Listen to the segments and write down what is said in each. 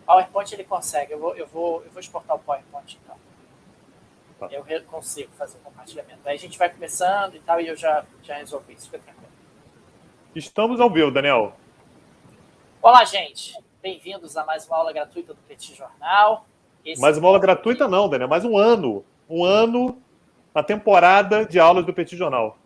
PowerPoint ele consegue. Eu vou exportar o PowerPoint, então. Tá. Eu consigo fazer o compartilhamento. Aí a gente vai começando e tal, e eu já resolvi isso. Fica tranquilo. Estamos ao vivo, Daniel. Olá, gente. Bem-vindos a mais uma aula gratuita do Petit Jornal. Mais uma aula gratuita não, Daniel. Mais um ano. Um ano na temporada de aulas do Petit Jornal.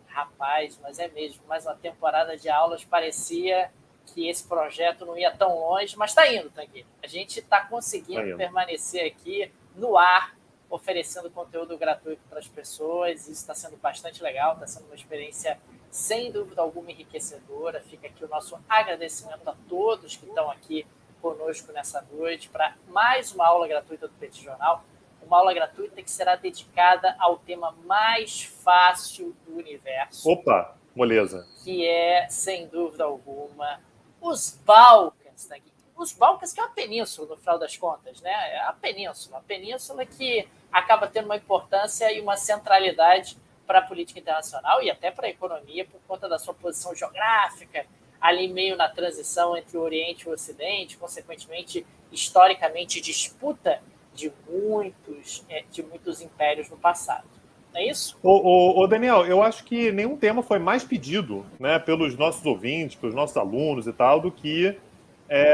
Rapaz, mas é mesmo. Mais uma temporada de aulas. Parecia que esse projeto não ia tão longe, mas está indo, Tanguy. A gente está conseguindo permanecer aqui no ar, oferecendo conteúdo gratuito para as pessoas. Isso está sendo bastante legal, está sendo uma experiência, sem dúvida alguma, enriquecedora. Fica aqui o nosso agradecimento a todos que estão aqui conosco nessa noite para mais uma aula gratuita do Petit Jornal. Uma aula gratuita que será dedicada ao tema mais fácil do universo. Opa, moleza. Que é, sem dúvida alguma, os Balcãs. Os Balcãs, que é uma península, no final das contas, né? É a península que acaba tendo uma importância e uma centralidade para a política internacional e até para a economia por conta da sua posição geográfica, ali meio na transição entre o Oriente e o Ocidente, consequentemente, historicamente, disputa de muitos impérios no passado. Não é isso? Ô, Daniel, eu acho que nenhum tema foi mais pedido, né, pelos nossos ouvintes, pelos nossos alunos e tal, do que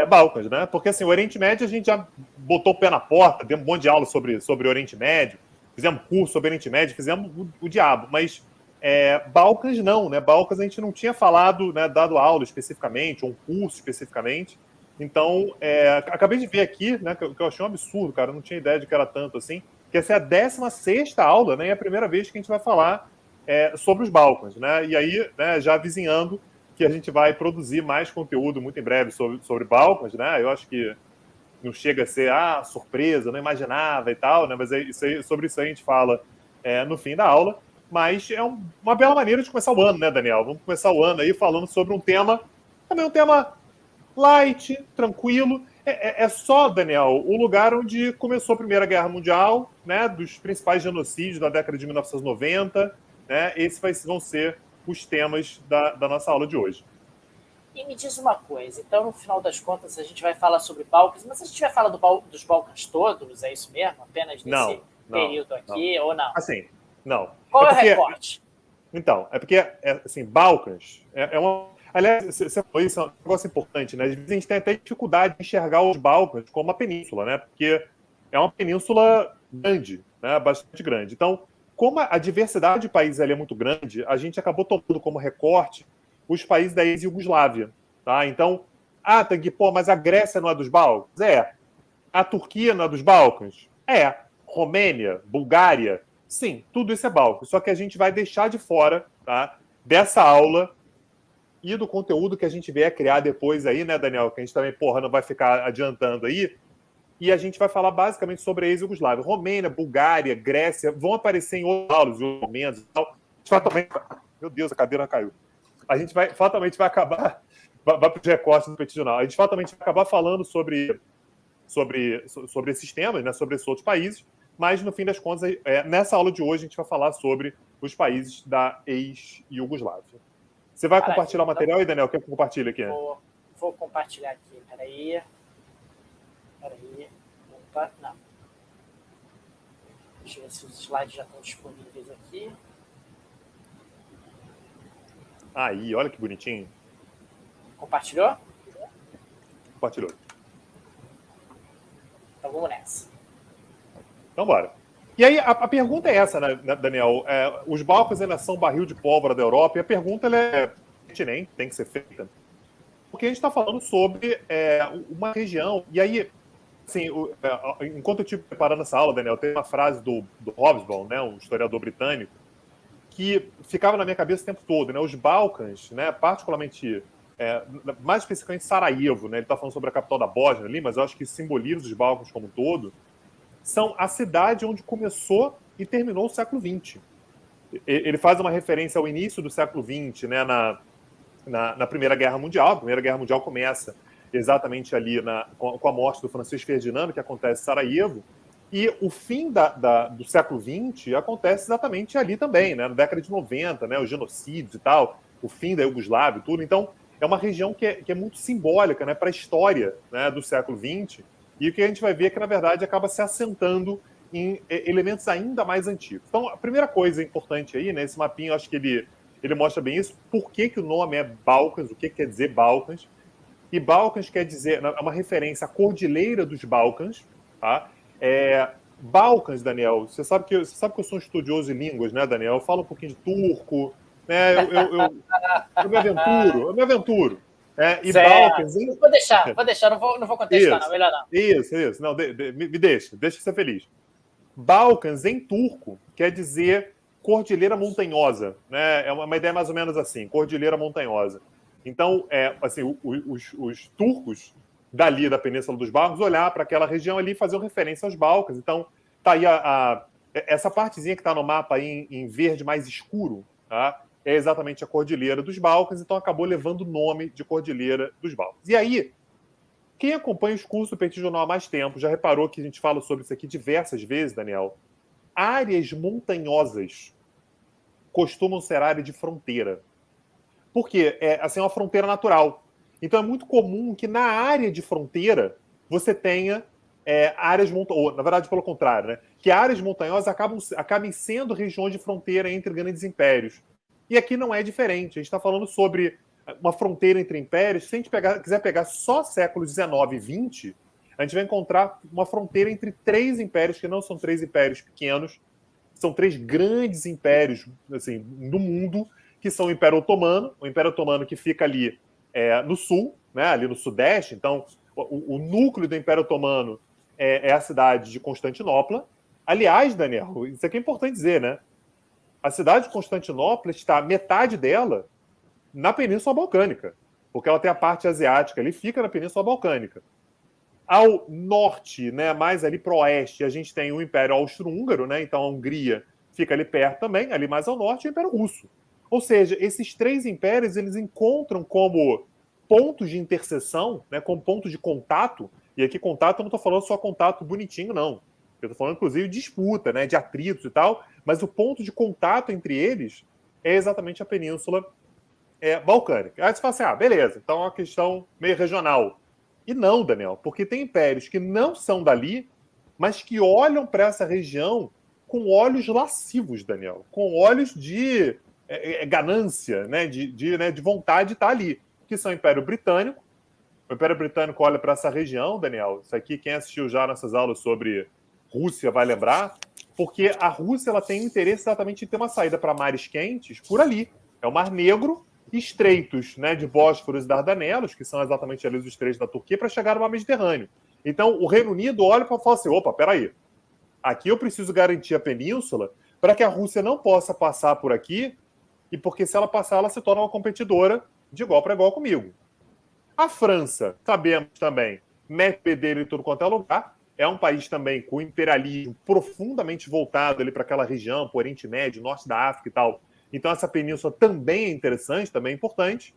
Balcãs, né? Porque assim, o Oriente Médio a gente já botou o pé na porta, demos um monte de aula sobre o Oriente Médio, fizemos curso sobre o Oriente Médio, fizemos o diabo, mas Balcãs não, né? Balcãs a gente não tinha falado, né, dado aula especificamente, ou um curso especificamente. Então, acabei de ver aqui, né, que eu achei um absurdo, cara, eu não tinha ideia de que era tanto assim, que essa é a 16ª aula, né, e é a primeira vez que a gente vai falar sobre os Balcãs, né, e aí, né, já avizinhando que a gente vai produzir mais conteúdo muito em breve sobre Balcãs, né, eu acho que não chega a ser, surpresa, não imaginava e tal, né, mas sobre isso aí a gente fala no fim da aula, mas é uma bela maneira de começar o ano, né, Daniel? Vamos começar o ano aí falando sobre um tema, também um tema light, tranquilo. É só, Daniel, o lugar onde começou a Primeira Guerra Mundial, né, dos principais genocídios da década de 1990. Né, esses vão ser os temas da nossa aula de hoje. E me diz uma coisa, então, no final das contas, a gente vai falar sobre Balcãs, mas a gente vai falar dos Balcãs todos, é isso mesmo? Apenas nesse período aqui, ou não? Assim, não. Qual é o recorte? Então, porque, assim, Balcãs uma... Aliás, você falou isso, é um negócio importante, né? Às vezes a gente tem até dificuldade de enxergar os Balcãs como uma península, né? Porque é uma península grande, né? Bastante grande. Então, como a diversidade de países ali é muito grande, a gente acabou tomando como recorte os países da ex-Iugoslávia, tá? Então, Tanguy, mas a Grécia não é dos Balcãs? A Turquia não é dos Balcãs? Romênia, Bulgária? Sim, tudo isso é Balcãs. Só que a gente vai deixar de fora, tá, dessa aula e do conteúdo que a gente vier criar depois aí, né, Daniel? Que a gente também, não vai ficar adiantando aí. E a gente vai falar basicamente sobre a ex-Yugoslávia. Romênia, Bulgária, Grécia, vão aparecer em outros aulas, em outros momentos e tal. Fatalmente... Meu Deus, a cadeira caiu. A gente fatalmente vai acabar... Vai para os recortes do Petit Jornal. A gente fatalmente vai acabar falando sobre esses temas, né, sobre esses outros países, mas, no fim das contas, nessa aula de hoje, a gente vai falar sobre os países da ex-Iugoslávia. Você vai compartilhar o material aí, Daniel? Quer que eu compartilhe aqui? Vou compartilhar aqui. Peraí. Opa, não. Deixa eu ver se os slides já estão disponíveis aqui. Aí, olha que bonitinho. Compartilhou? Compartilhou. Então vamos nessa. Então bora. E aí, a pergunta é essa, né, Daniel? Os Balcãs ainda são barril de pólvora da Europa, e a pergunta ela é pertinente, tem que ser feita, porque a gente está falando sobre uma região, e aí, assim, enquanto eu estive preparando essa aula, Daniel, tem uma frase do Hobsbawm, né, um historiador britânico, que ficava na minha cabeça o tempo todo, né? Os Balcãs, né, particularmente, mais especificamente Sarajevo, né, ele está falando sobre a capital da Bósnia ali, mas eu acho que simboliza os Balcãs como um todo, são a cidade onde começou e terminou o século XX. Ele faz uma referência ao início do século XX, né, na Primeira Guerra Mundial. A Primeira Guerra Mundial começa exatamente ali com a morte do Francisco Ferdinando, que acontece em Sarajevo, e o fim do século XX acontece exatamente ali também, né, na década de 90, né, os genocídios e tal, o fim da Iugoslávia e tudo. Então, é uma região que é muito simbólica, né, para a história, né, do século XX. E o que a gente vai ver é que, na verdade, acaba se assentando em elementos ainda mais antigos. Então, a primeira coisa importante aí, né, esse mapinha, eu acho que ele mostra bem isso, por que o nome é Balcãs, o que quer dizer Balcãs. E Balcãs quer dizer, é uma referência à Cordilheira dos Balcãs, tá? Balcãs, Daniel, você sabe que eu sou um estudioso em línguas, né, Daniel? Eu falo um pouquinho de turco, né? Eu me aventuro. E Balcãs... Vou deixar, não vou contestar, não, melhor não. Isso. Não, me deixa ser feliz. Balcãs, em turco, quer dizer cordilheira montanhosa, né? É uma ideia mais ou menos assim, cordilheira montanhosa. Então, assim, os turcos dali da Península dos Balcãs olhar para aquela região ali e faziam referência aos Balcãs. Então, tá aí essa partezinha que está no mapa aí em verde mais escuro, tá? É exatamente a Cordilheira dos Balcãs, então acabou levando o nome de Cordilheira dos Balcãs. E aí, quem acompanha os cursos do Petit Jornal há mais tempo já reparou que a gente fala sobre isso aqui diversas vezes, Daniel. Áreas montanhosas costumam ser área de fronteira. Por quê? É uma fronteira natural. Então é muito comum que na área de fronteira você tenha áreas montanhosas, ou na verdade pelo contrário, né? Que áreas montanhosas acabem sendo regiões de fronteira entre grandes impérios. E aqui não é diferente. A gente está falando sobre uma fronteira entre impérios. Se a gente quiser pegar só séculos XIX e XX, a gente vai encontrar uma fronteira entre três impérios, que não são três impérios pequenos, são três grandes impérios assim, no mundo, que são o Império Otomano que fica ali no sul, né, ali no sudeste. Então, o núcleo do Império Otomano é a cidade de Constantinopla. Aliás, Daniel, isso aqui é importante dizer, né? A cidade de Constantinopla está, metade dela, na Península Balcânica, porque ela tem a parte asiática ali, fica na Península Balcânica. Ao norte, né, mais ali para o oeste, a gente tem o Império Austro-Húngaro, né? Então a Hungria fica ali perto também, ali mais ao norte, e o Império Russo. Ou seja, esses três impérios eles encontram como pontos de interseção, né, como ponto de contato, e aqui contato eu não estou falando só contato bonitinho, não. Eu estou falando, inclusive, de disputa, né, de atritos e tal, mas o ponto de contato entre eles é exatamente a Península Balcânica. Aí você fala assim, beleza, então é uma questão meio regional. E não, Daniel, porque tem impérios que não são dali, mas que olham para essa região com olhos lascivos, Daniel, com olhos de ganância, né, de vontade de estar ali, que são o Império Britânico. O Império Britânico olha para essa região, Daniel, isso aqui quem assistiu já nessas aulas sobre Rússia vai lembrar, porque a Rússia ela tem interesse exatamente em ter uma saída para mares quentes por ali. É o Mar Negro, estreitos, né, de Bósforos e Dardanelos, que são exatamente ali os estreitos da Turquia, para chegar no Mar Mediterrâneo. Então, o Reino Unido olha para falar assim, opa, peraí, aqui eu preciso garantir a península para que a Rússia não possa passar por aqui, e porque se ela passar, ela se torna uma competidora de igual para igual comigo. A França, sabemos também, mete bedelho em tudo quanto é lugar, é um país também com imperialismo profundamente voltado ali para aquela região, para o Oriente Médio, Norte da África e tal. Então essa península também é interessante, também é importante.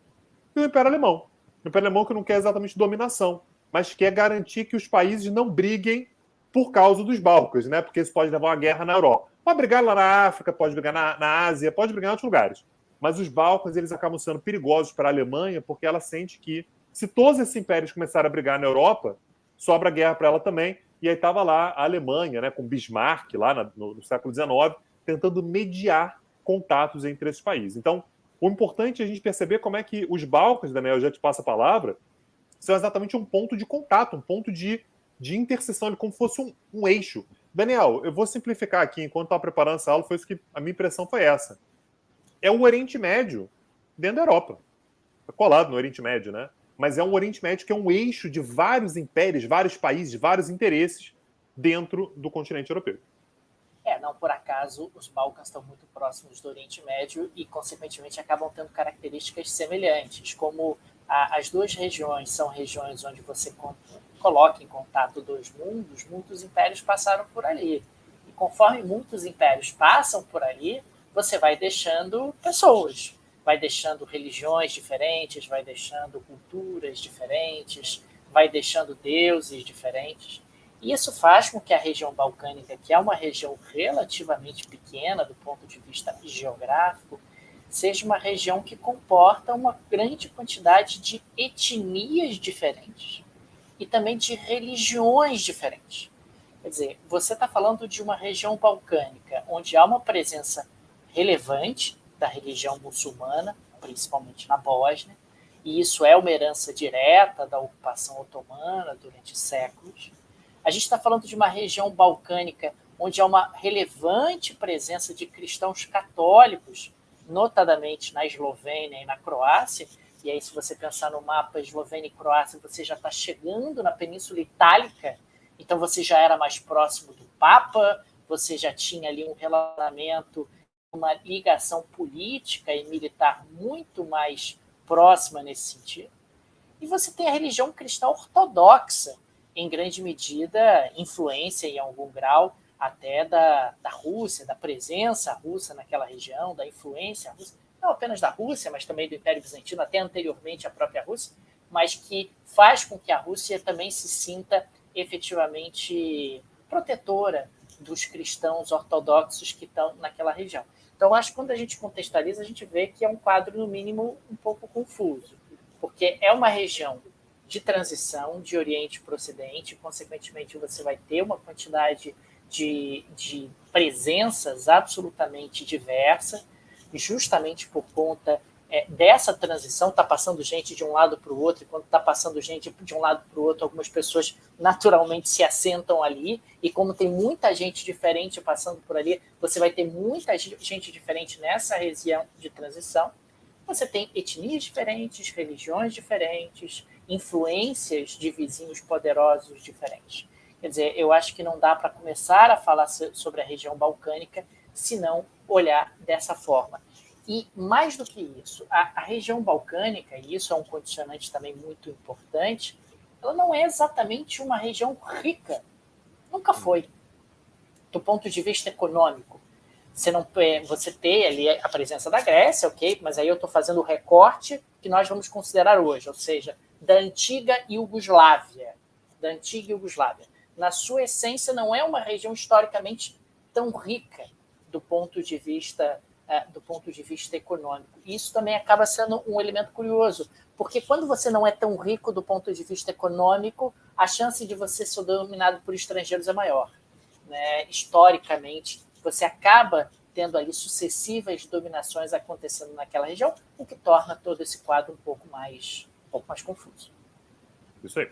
E o Império Alemão. O Império Alemão que não quer exatamente dominação, mas quer garantir que os países não briguem por causa dos Balcãs, né? Porque isso pode levar a uma guerra na Europa. Pode brigar lá na África, pode brigar na Ásia, pode brigar em outros lugares. Mas os Balcãs eles acabam sendo perigosos para a Alemanha porque ela sente que se todos esses impérios começarem a brigar na Europa, sobra guerra para ela também. E aí estava lá a Alemanha, né, com Bismarck, lá no século XIX, tentando mediar contatos entre esses países. Então, o importante é a gente perceber como é que os Balcãs, Daniel, eu já te passo a palavra, são exatamente um ponto de contato, um ponto de interseção, como se fosse um eixo. Daniel, eu vou simplificar aqui, enquanto estava preparando essa aula, foi isso que a minha impressão foi essa. É o Oriente Médio dentro da Europa. É colado no Oriente Médio, né? Mas é um Oriente Médio que é um eixo de vários impérios, vários países, vários interesses dentro do continente europeu. Não por acaso, os Balcãs estão muito próximos do Oriente Médio e, consequentemente, acabam tendo características semelhantes, como as duas regiões são regiões onde você coloca em contato dois mundos, muitos impérios passaram por ali. E conforme muitos impérios passam por ali, você vai deixando pessoas, vai deixando religiões diferentes, vai deixando culturas diferentes, vai deixando deuses diferentes. E isso faz com que a região balcânica, que é uma região relativamente pequena do ponto de vista geográfico, seja uma região que comporta uma grande quantidade de etnias diferentes. e também de religiões diferentes. Quer dizer, você está falando de uma região balcânica onde há uma presença relevante da religião muçulmana, principalmente na Bósnia, e isso é uma herança direta da ocupação otomana durante séculos. A gente está falando de uma região balcânica onde há uma relevante presença de cristãos católicos, notadamente na Eslovênia e na Croácia. E aí, se você pensar no mapa Eslovênia e Croácia, você já está chegando na Península Itálica, então você já era mais próximo do Papa, você já tinha ali um relacionamento, uma ligação política e militar muito mais próxima nesse sentido. E você tem a religião cristã ortodoxa, em grande medida, influência em algum grau até da Rússia, da presença russa naquela região, da influência russa, não apenas da Rússia, mas também do Império Bizantino, até anteriormente à própria Rússia, mas que faz com que a Rússia também se sinta efetivamente protetora dos cristãos ortodoxos que estão naquela região. Então, acho que quando a gente contextualiza, a gente vê que é um quadro, no mínimo, um pouco confuso, porque é uma região de transição de Oriente para o Ocidente, consequentemente, você vai ter uma quantidade de presenças absolutamente diversa, justamente por conta dessa transição, está passando gente de um lado para o outro, e quando está passando gente de um lado para o outro, algumas pessoas naturalmente se assentam ali, e como tem muita gente diferente passando por ali, você vai ter muita gente diferente nessa região de transição. Você tem etnias diferentes, religiões diferentes, influências de vizinhos poderosos diferentes. Quer dizer, eu acho que não dá para começar a falar sobre a região balcânica se não olhar dessa forma. E, mais do que isso, a região balcânica, e isso é um condicionante também muito importante, ela não é exatamente uma região rica. Nunca foi, do ponto de vista econômico. Você tem ali a presença da Grécia, ok, mas aí eu estou fazendo o recorte que nós vamos considerar hoje, ou seja, da antiga Iugoslávia. Na sua essência, não é uma região historicamente tão rica do ponto de vista econômico. Isso também acaba sendo um elemento curioso, porque quando você não é tão rico do ponto de vista econômico, a chance de você ser dominado por estrangeiros é maior. Né? Historicamente, você acaba tendo ali sucessivas dominações acontecendo naquela região, o que torna todo esse quadro um pouco mais confuso. Isso aí.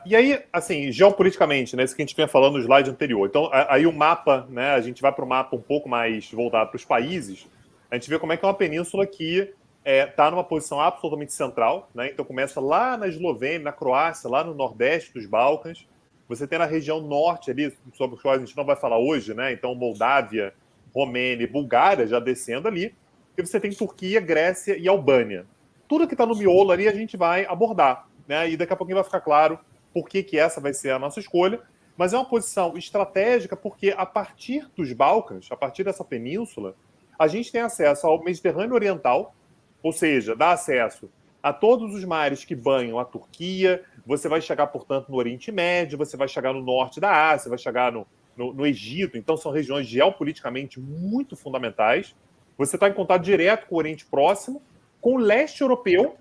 E aí, assim, geopoliticamente, né, isso que a gente vinha falando no slide anterior. Então, aí o mapa, né, a gente vai para o mapa um pouco mais voltado para os países, a gente vê como é que é uma península que está numa posição absolutamente central, né? Então começa lá na Eslovênia, na Croácia, lá no nordeste dos Balcãs. Você tem na região norte ali, sobre os quais a gente não vai falar hoje, né? Então Moldávia, Romênia e Bulgária já descendo ali. E você tem Turquia, Grécia e Albânia. Tudo que está no miolo ali a gente vai abordar, né? E daqui a pouquinho vai ficar claro por que essa vai ser a nossa escolha. Mas é uma posição estratégica porque a partir dos Balcãs, a partir dessa península, a gente tem acesso ao Mediterrâneo Oriental, ou seja, dá acesso a todos os mares que banham a Turquia, você vai chegar, portanto, no Oriente Médio, você vai chegar no norte da Ásia, vai chegar no Egito, então são regiões geopoliticamente muito fundamentais. Você está em contato direto com o Oriente Próximo, com o leste europeu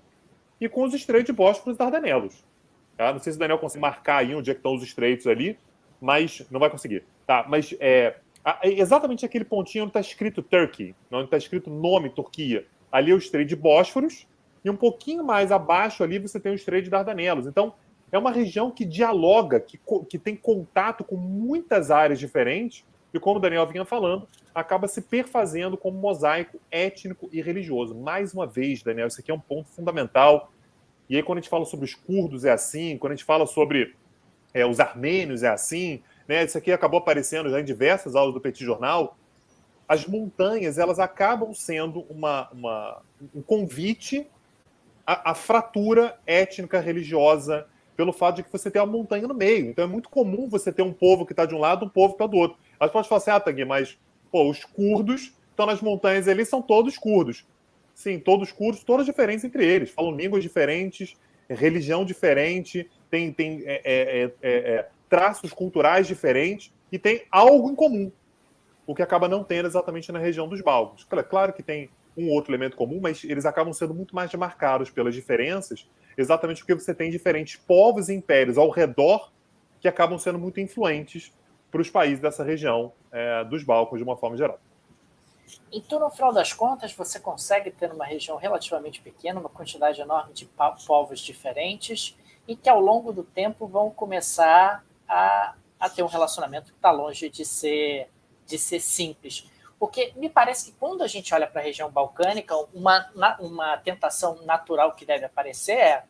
e com os estreitos de Bósforo e Dardanelos. Tá? Não sei se o Daniel consegue marcar aí onde é que estão os estreitos ali, mas não vai conseguir. Tá? Mas exatamente aquele pontinho onde está escrito Turkey, onde está escrito nome Turquia. Ali é o Estreito de Bósforos, e um pouquinho mais abaixo ali você tem o Estreito de Dardanelos. Então, é uma região que dialoga, que tem contato com muitas áreas diferentes, e como o Daniel vinha falando, acaba se perfazendo como mosaico étnico e religioso. Mais uma vez, Daniel, isso aqui é um ponto fundamental. E aí, quando a gente fala sobre os curdos, é assim, quando a gente fala sobre os armênios, é assim, né? Isso aqui acabou aparecendo já em diversas aulas do Petit Jornal. As montanhas, elas acabam sendo um convite à fratura étnica religiosa, pelo fato de que você tem uma montanha no meio. Então é muito comum você ter um povo que está de um lado, um povo que está do outro. Aí você pode falar assim, Tagui, mas os curdos estão nas montanhas ali, são todos curdos. Sim, todos curdos, todas diferentes entre eles. Falam línguas diferentes, religião diferente, tem traços culturais diferentes e tem algo em comum, o que acaba não tendo exatamente na região dos Balcãs. Claro que tem um outro elemento comum, mas eles acabam sendo muito mais demarcados pelas diferenças. exatamente porque você tem diferentes povos e impérios ao redor que acabam sendo muito influentes para os países dessa região dos Balcãs, de uma forma geral. Então, no final das contas, você consegue ter uma região relativamente pequena, uma quantidade enorme de povos diferentes, e que ao longo do tempo vão começar a ter um relacionamento que está longe de ser simples. Porque me parece que quando a gente olha para a região balcânica, uma tentação natural que deve aparecer é: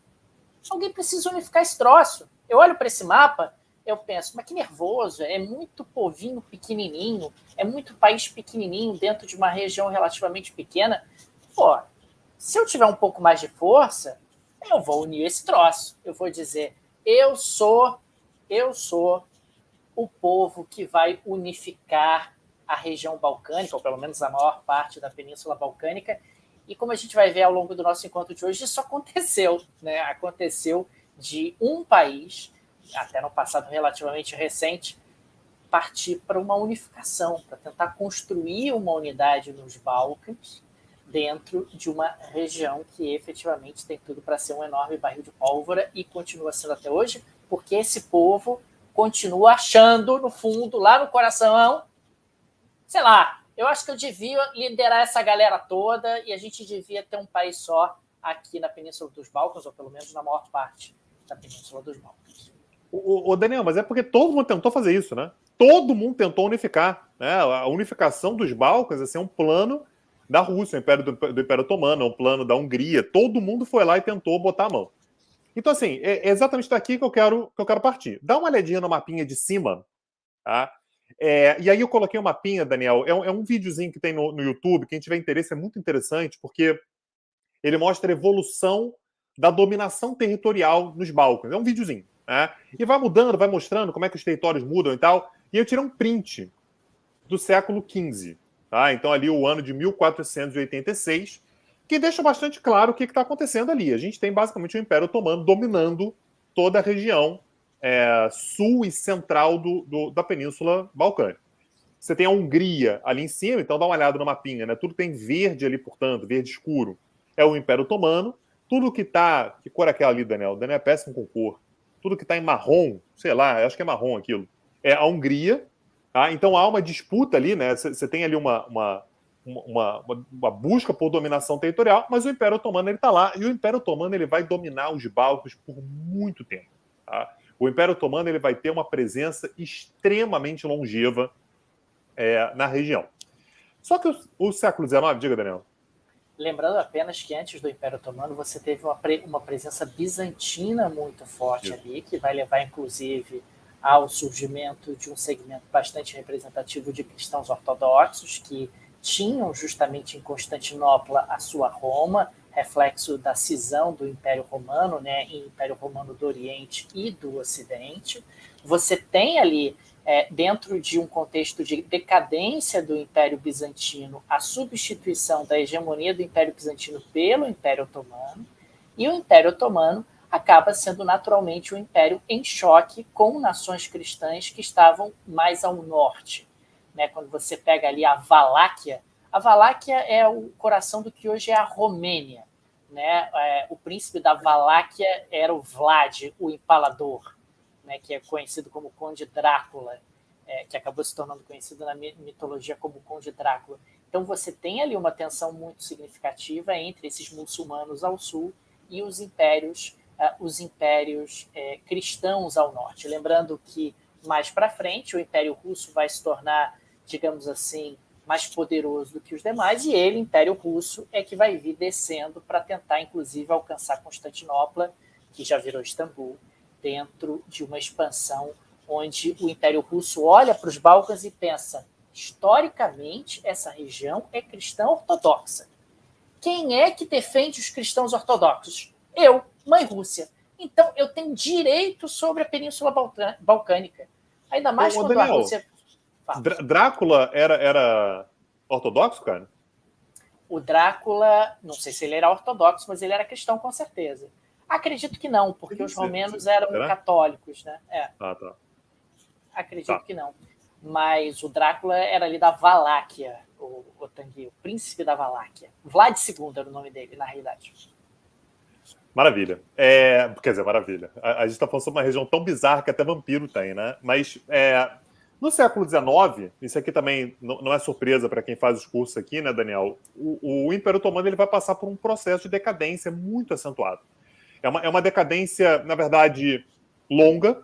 alguém precisa unificar esse troço. Eu olho para esse mapa, eu penso, mas que nervoso, é muito povinho pequenininho, é muito país pequenininho dentro de uma região relativamente pequena. Pô, se eu tiver um pouco mais de força, eu vou unir esse troço. Eu vou dizer, eu sou o povo que vai unificar a região balcânica, ou pelo menos a maior parte da Península Balcânica. E como a gente vai ver ao longo do nosso encontro de hoje, isso aconteceu, né? Aconteceu de um país, até no passado relativamente recente, partir para uma unificação, para tentar construir uma unidade nos Balcãs dentro de uma região que efetivamente tem tudo para ser um enorme barril de pólvora e continua sendo até hoje, porque esse povo continua achando, no fundo, lá no coração, sei lá, eu acho que eu devia liderar essa galera toda e a gente devia ter um país só aqui na Península dos Balcãs, ou pelo menos na maior parte da Península dos Balcãs. O Daniel, mas é porque todo mundo tentou fazer isso, né? Todo mundo tentou unificar. Né? A unificação dos Balcãs assim, é um plano da Rússia, do Império Otomano, é um plano da Hungria. Todo mundo foi lá e tentou botar a mão. Então, assim, é exatamente daqui que eu quero partir. Dá uma olhadinha no mapinha de cima, tá? E aí eu coloquei um mapinha, Daniel, é um videozinho que tem no YouTube, quem tiver interesse é muito interessante, porque ele mostra a evolução da dominação territorial nos Balcãs. É um videozinho, né? E vai mudando, vai mostrando como é que os territórios mudam e tal. E eu tirei um print do século XV, tá? Então ali o ano de 1486, que deixa bastante claro o que está acontecendo ali. A gente tem basicamente o Império Otomano dominando toda a região sul e central da Península Balcânica. Você tem a Hungria ali em cima, então dá uma olhada no mapinha, né? Tudo tem verde ali, portanto, verde escuro. É o Império Otomano. Tudo que tá. Que cor é aquela ali, Daniel? O Daniel é péssimo com cor. Tudo que tá em marrom, sei lá, acho que é marrom aquilo. É a Hungria. Tá? Então há uma disputa ali, né? Você tem ali uma busca por dominação territorial, mas o Império Otomano ele tá lá. E o Império Otomano ele vai dominar os Balcãs por muito tempo. Tá? O Império Otomano ele vai ter uma presença extremamente longeva na região. Só que o século XIX, diga, Daniel. Lembrando apenas que antes do Império Otomano você teve uma presença bizantina muito forte ali, que vai levar, inclusive, ao surgimento de um segmento bastante representativo de cristãos ortodoxos que tinham justamente em Constantinopla a sua Roma, reflexo da cisão do Império Romano, né, em Império Romano do Oriente e do Ocidente. Você tem ali, dentro de um contexto de decadência do Império Bizantino, a substituição da hegemonia do Império Bizantino pelo Império Otomano, e o Império Otomano acaba sendo naturalmente um império em choque com nações cristãs que estavam mais ao norte. Né? Quando você pega ali a Valáquia é o coração do que hoje é a Romênia. Né? O príncipe da Valáquia era o Vlad, o Empalador, né? Que é conhecido como Conde Drácula, que acabou se tornando conhecido na mitologia como Conde Drácula. Então você tem ali uma tensão muito significativa entre esses muçulmanos ao sul e os impérios cristãos ao norte. Lembrando que mais para frente o Império Russo vai se tornar, digamos assim, mais poderoso do que os demais, e ele, Império Russo, é que vai vir descendo para tentar, inclusive, alcançar Constantinopla, que já virou Istambul, dentro de uma expansão onde o Império Russo olha para os Balcãs e pensa, historicamente, essa região é cristã ortodoxa. Quem é que defende os cristãos ortodoxos? Eu, mãe Rússia. Então, eu tenho direito sobre a Península Balcânica. Ainda mais quando Daniel, a Rússia... Drácula era ortodoxo, cara? O Drácula, não sei se ele era ortodoxo, mas ele era cristão com certeza. Acredito que não, porque os romenos eram católicos, né? Ah, tá. Acredito que não. Mas o Drácula era ali da Valáquia, o Tanguy, o príncipe da Valáquia. Vlad II era o nome dele, na realidade. Maravilha. Quer dizer, maravilha. A gente está falando sobre uma região tão bizarra que até vampiro tem, né? Mas no século XIX, isso aqui também não é surpresa para quem faz os cursos aqui, né, Daniel? O Império Otomano ele vai passar por um processo de decadência muito acentuado. É uma decadência, na verdade, longa,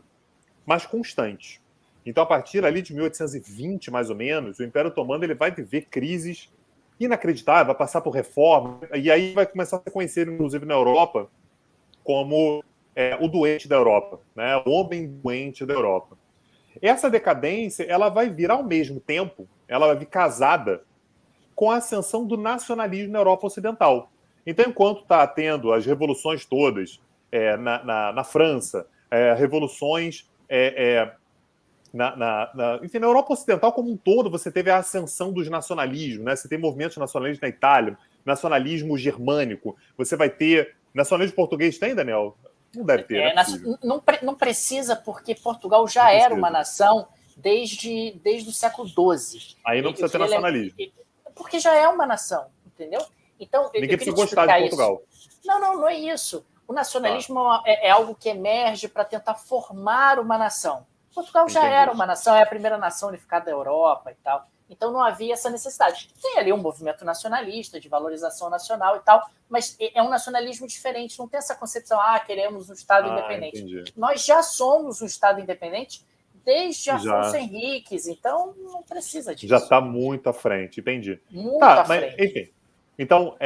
mas constante. Então, a partir ali de 1820, mais ou menos, o Império Otomano ele vai viver crises inacreditáveis, vai passar por reforma, e aí vai começar a ser conhecido, inclusive na Europa, como o doente da Europa, né? O homem doente da Europa. Essa decadência ela vai vir ao mesmo tempo, ela vai vir casada com a ascensão do nacionalismo na Europa Ocidental. Então, enquanto está tendo as revoluções todas na França, revoluções enfim, na Europa Ocidental como um todo, você teve a ascensão dos nacionalismos, né? Você tem movimentos nacionalistas na Itália, nacionalismo germânico, você vai ter... Nacionalismo português tem, Daniel? Não deve ter, não precisa, porque Portugal já era uma nação desde o século XII. Aí não precisa ter nacionalismo. Porque já é uma nação, entendeu? Então, ninguém precisa gostar de Portugal. Não é isso. O nacionalismo é algo que emerge para tentar formar uma nação. Portugal já era uma nação, é a primeira nação unificada da Europa e tal. Então não havia essa necessidade. Tem ali um movimento nacionalista, de valorização nacional e tal, mas é um nacionalismo diferente, não tem essa concepção, queremos um Estado independente. Entendi. Nós já somos um Estado independente desde Afonso Henriques, então não precisa disso. Já está muito à frente, entendi. Muito à frente. Mas, enfim, então,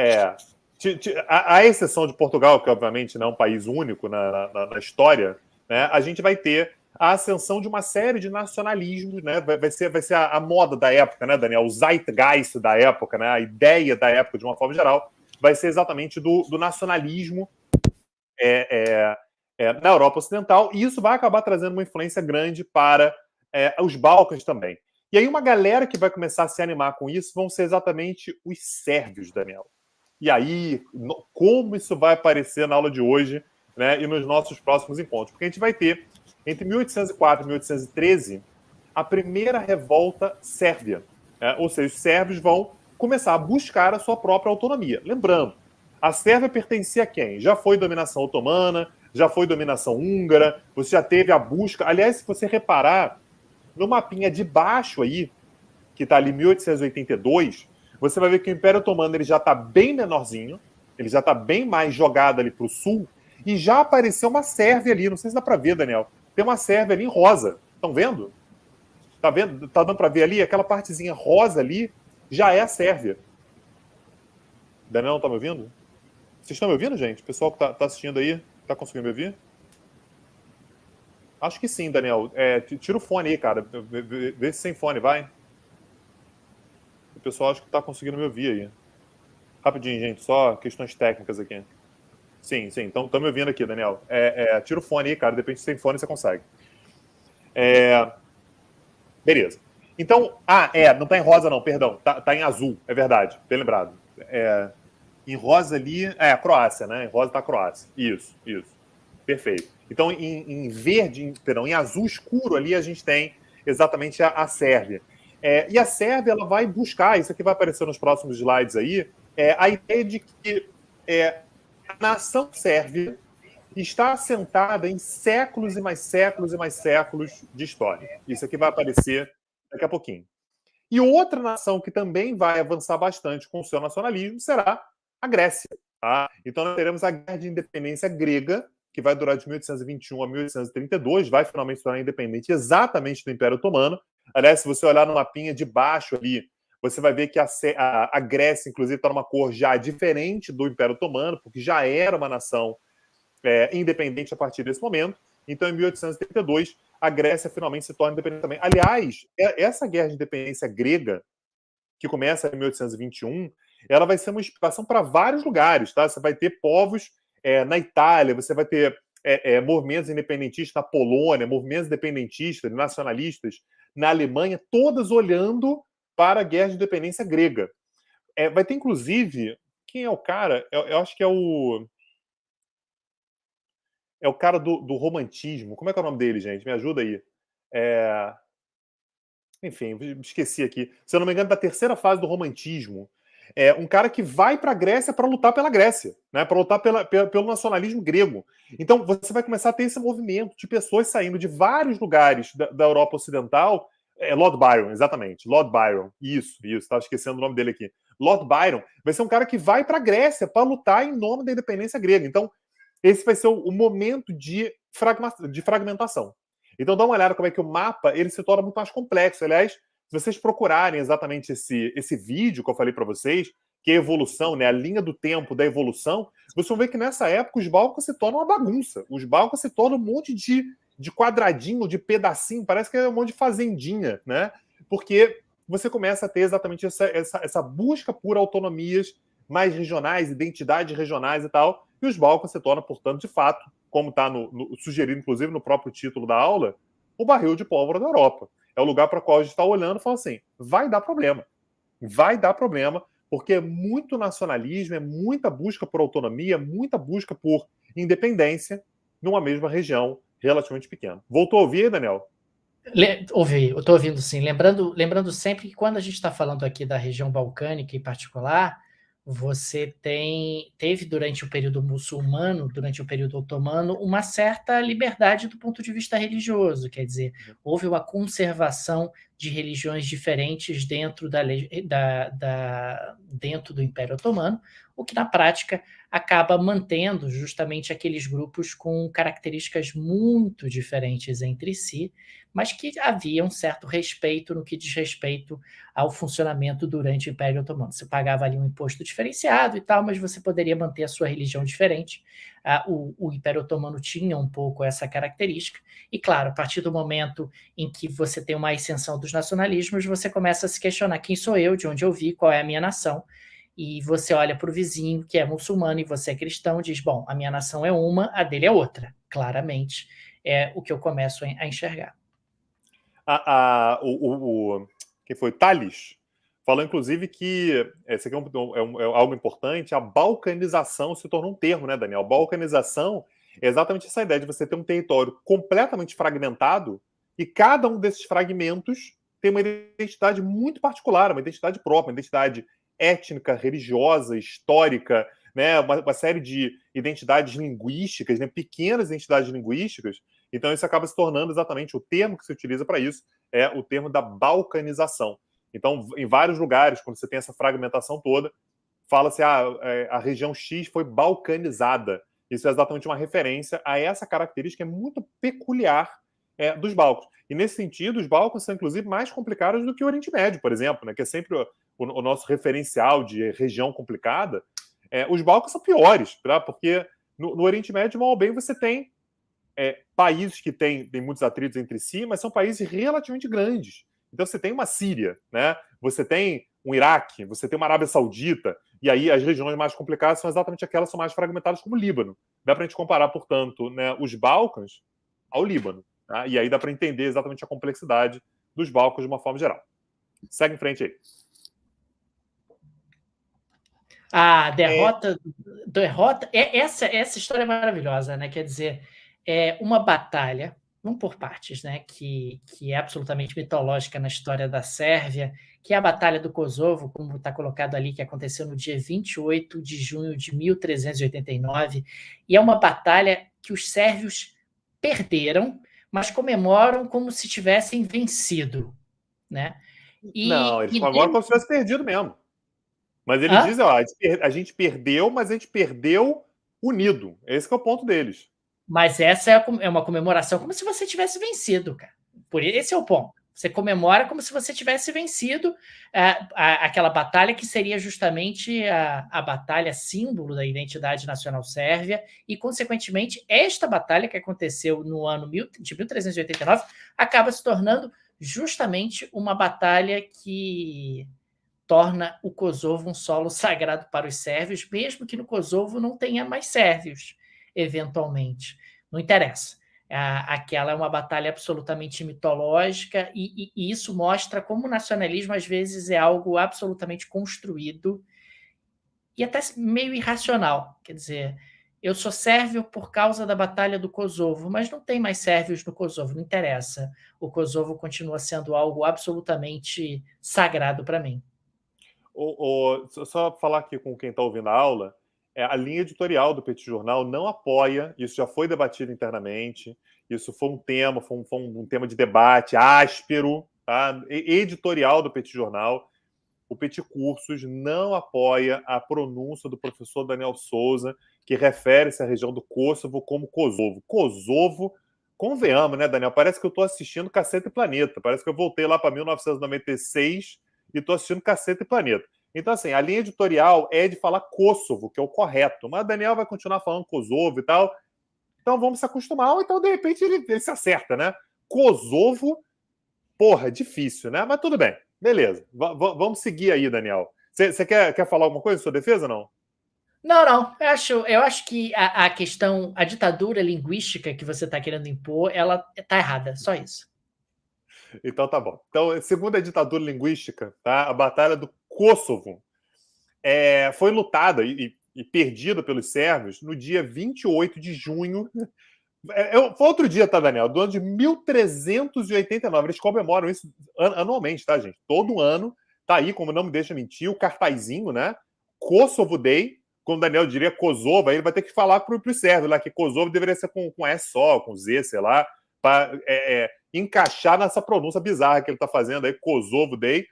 a exceção de Portugal, que obviamente não é um país único na história, né, a gente vai ter a ascensão de uma série de nacionalismos, né? Vai ser a moda da época, né, Daniel? O zeitgeist da época, né? A ideia da época, de uma forma geral, vai ser exatamente do nacionalismo na Europa Ocidental, e isso vai acabar trazendo uma influência grande para os Balcãs também. E aí uma galera que vai começar a se animar com isso vão ser exatamente os sérvios, Daniel. E aí, como isso vai aparecer na aula de hoje, né, e nos nossos próximos encontros? Porque a gente vai ter, entre 1804 e 1813, a primeira revolta sérvia. Ou seja, os sérvios vão começar a buscar a sua própria autonomia. Lembrando, a Sérvia pertencia a quem? Já foi dominação otomana, já foi dominação húngara, você já teve a busca... Aliás, se você reparar, no mapinha de baixo aí, que está ali 1882, você vai ver que o Império Otomano ele já está bem menorzinho, ele já está bem mais jogado ali para o sul, e já apareceu uma Sérvia ali, não sei se dá para ver, Daniel, tem uma Sérvia ali em rosa, estão vendo? Tá vendo? Tá dando para ver ali? Aquela partezinha rosa ali já é a Sérvia. Daniel, não tá me ouvindo? Vocês estão me ouvindo, gente? O pessoal que tá assistindo aí, tá conseguindo me ouvir? Acho que sim, Daniel. Tira o fone aí, cara. Vê se sem fone, vai. O pessoal acho que tá conseguindo me ouvir aí. Rapidinho, gente. Só questões técnicas aqui. Sim. Então, estão me ouvindo aqui, Daniel. Tira o fone aí, cara. De repente, sem fone, você consegue. Beleza. Então, não tá em rosa, não, perdão. Tá em azul, é verdade. Bem lembrado. Em rosa ali... a Croácia, né? Em rosa tá a Croácia. Isso. Perfeito. Então, em verde, perdão, em azul escuro ali, a gente tem exatamente a Sérvia. E a Sérvia, ela vai buscar, isso aqui vai aparecer nos próximos slides aí, a ideia de que a nação sérvia está assentada em séculos e mais séculos e mais séculos de história. Isso aqui vai aparecer daqui a pouquinho. E outra nação que também vai avançar bastante com o seu nacionalismo será a Grécia. Tá? Então, nós teremos a Guerra de Independência Grega, que vai durar de 1821 a 1832, vai finalmente se tornar independente exatamente do Império Otomano. Aliás, se você olhar no mapinha de baixo ali, você vai ver que a Grécia, inclusive, está numa cor já diferente do Império Otomano, porque já era uma nação independente a partir desse momento. Então, em 1832, a Grécia finalmente se torna independente também. Aliás, essa guerra de independência grega, que começa em 1821, ela vai ser uma inspiração para vários lugares. Tá? Você vai ter povos na Itália, você vai ter movimentos independentistas na Polônia, movimentos independentistas, nacionalistas na Alemanha, todas olhando para a guerra de independência grega. Vai ter, inclusive, quem é o cara? Eu acho que é o cara do romantismo. Como é que é o nome dele, gente? Me ajuda aí. Enfim, esqueci aqui. Se eu não me engano, da terceira fase do romantismo. um cara que vai para a Grécia para lutar pela Grécia, né? Para lutar pelo nacionalismo grego. Então, você vai começar a ter esse movimento de pessoas saindo de vários lugares da Europa Ocidental. Lord Byron, exatamente. Lord Byron. Isso. Estava esquecendo o nome dele aqui. Lord Byron vai ser um cara que vai para a Grécia para lutar em nome da independência grega. Então, esse vai ser o momento de fragmentação. Então, dá uma olhada como é que o mapa ele se torna muito mais complexo. Aliás, se vocês procurarem exatamente esse vídeo que eu falei para vocês, que é a evolução, né, a linha do tempo da evolução, vocês vão ver que nessa época os Balcãs se tornam uma bagunça. Os Balcãs se tornam um monte de quadradinho, de pedacinho, parece que é um monte de fazendinha, né? Porque você começa a ter exatamente essa busca por autonomias mais regionais, identidades regionais e tal, e os Balcãs se tornam, portanto, de fato, como está sugerido, inclusive, no próprio título da aula, o barril de pólvora da Europa. É o lugar para o qual a gente está olhando e fala assim, vai dar problema. Vai dar problema, porque é muito nacionalismo, é muita busca por autonomia, muita busca por independência numa mesma região relativamente pequena. Voltou a ouvir, Daniel? Ouvi, eu estou ouvindo sim. Lembrando sempre que quando a gente está falando aqui da região balcânica em particular, você teve durante o período muçulmano, durante o período otomano, uma certa liberdade do ponto de vista religioso, quer dizer, houve uma conservação de religiões diferentes dentro dentro do Império Otomano, o que na prática acaba mantendo justamente aqueles grupos com características muito diferentes entre si, mas que havia um certo respeito no que diz respeito ao funcionamento durante o Império Otomano. Você pagava ali um imposto diferenciado e tal, mas você poderia manter a sua religião diferente. O Império Otomano tinha um pouco essa característica, e claro, a partir do momento em que você tem uma ascensão dos nacionalismos, você começa a se questionar quem sou eu, de onde eu vi, qual é a minha nação, e você olha para o vizinho que é muçulmano e você é cristão, diz, bom, a minha nação é uma, a dele é outra. Claramente é o que eu começo a enxergar. Quem foi? Tales falou, inclusive, que esse aqui é algo importante, a balcanização se tornou um termo, né, Daniel? Balcanização é exatamente essa ideia de você ter um território completamente fragmentado e cada um desses fragmentos tem uma identidade muito particular, uma identidade própria, uma identidade étnica, religiosa, histórica, né, uma série de identidades linguísticas, né, pequenas identidades linguísticas. Então isso acaba se tornando exatamente o termo que se utiliza para isso, é o termo da balcanização. Então, em vários lugares, quando você tem essa fragmentação toda, fala-se a região X foi balcanizada. Isso é exatamente uma referência a essa característica muito peculiar dos Balcãs. E nesse sentido, os Balcãs são inclusive mais complicados do que o Oriente Médio, por exemplo, né, que é sempre o nosso referencial de região complicada. Os Balcãs são piores, tá? Porque no Oriente Médio, mal ou bem, você tem países que têm muitos atritos entre si, mas são países relativamente grandes. Então você tem uma Síria, né? Você tem um Iraque, você tem uma Arábia Saudita, e aí as regiões mais complicadas são exatamente aquelas que são mais fragmentadas, como o Líbano. Dá para a gente comparar, portanto, né, os Balcãs ao Líbano. Tá? E aí dá para entender exatamente a complexidade dos Balcãs de uma forma geral. Segue em frente aí. A derrota... Essa história é maravilhosa, né? Quer dizer, é uma batalha, vamos por partes, né? Que é absolutamente mitológica na história da Sérvia, que é a Batalha do Kosovo, como está colocado ali, que aconteceu no dia 28 de junho de 1389, e é uma batalha que os sérvios perderam, mas comemoram como se tivessem vencido, né? Não, eles comemoram como se tivesse perdido mesmo. Mas eles dizem, a gente perdeu, mas a gente perdeu unido. Esse é o ponto deles. Mas essa é uma comemoração como se você tivesse vencido, cara. Esse é o ponto. Você comemora como se você tivesse vencido aquela batalha que seria justamente a batalha símbolo da identidade nacional sérvia e, consequentemente, esta batalha que aconteceu no ano de 1389 acaba se tornando justamente uma batalha que torna o Kosovo um solo sagrado para os sérvios, mesmo que no Kosovo não tenha mais sérvios, eventualmente. Não interessa. Aquela é uma batalha absolutamente mitológica e isso mostra como o nacionalismo, às vezes, é algo absolutamente construído e até meio irracional. Quer dizer, eu sou sérvio por causa da Batalha do Kosovo, mas não tem mais sérvios no Kosovo, não interessa. O Kosovo continua sendo algo absolutamente sagrado para mim. Só falar aqui com quem está ouvindo a aula, a linha editorial do Petit Jornal não apoia, isso já foi debatido internamente, isso foi um tema de debate áspero, tá? Editorial do Petit Jornal. O Petit Cursos não apoia a pronúncia do professor Daniel Souza, que refere-se à região do Kosovo como Kosovo. Kosovo, convenhamos, né, Daniel? Parece que eu estou assistindo Cacete e Planeta. Parece que eu voltei lá para 1996 e estou assistindo Cacete e Planeta. Então, assim, a linha editorial é de falar Kosovo, que é o correto. Mas o Daniel vai continuar falando Kosovo e tal. Então vamos se acostumar. Ou então, de repente, ele se acerta, né? Kosovo, porra, difícil, né? Mas tudo bem. Beleza. Vamos seguir aí, Daniel. Você quer falar alguma coisa em sua defesa, não? Não. Eu acho que a questão, a ditadura linguística que você está querendo impor, ela está errada. Só isso. Então tá bom. Então, segundo a ditadura linguística, tá? A Batalha do Kosovo foi lutada e perdida pelos sérvios no dia 28 de junho. Foi outro dia, tá, Daniel? Do ano de 1389. Eles comemoram isso anualmente, tá, gente? Todo ano. Tá aí, como não me deixa mentir, o cartazinho, né? Kosovo Day. Quando o Daniel diria Kosovo, aí ele vai ter que falar para os sérvios lá que Kosovo deveria ser com S só, com Z, sei lá, para encaixar nessa pronúncia bizarra que ele está fazendo aí, Kosovo Day,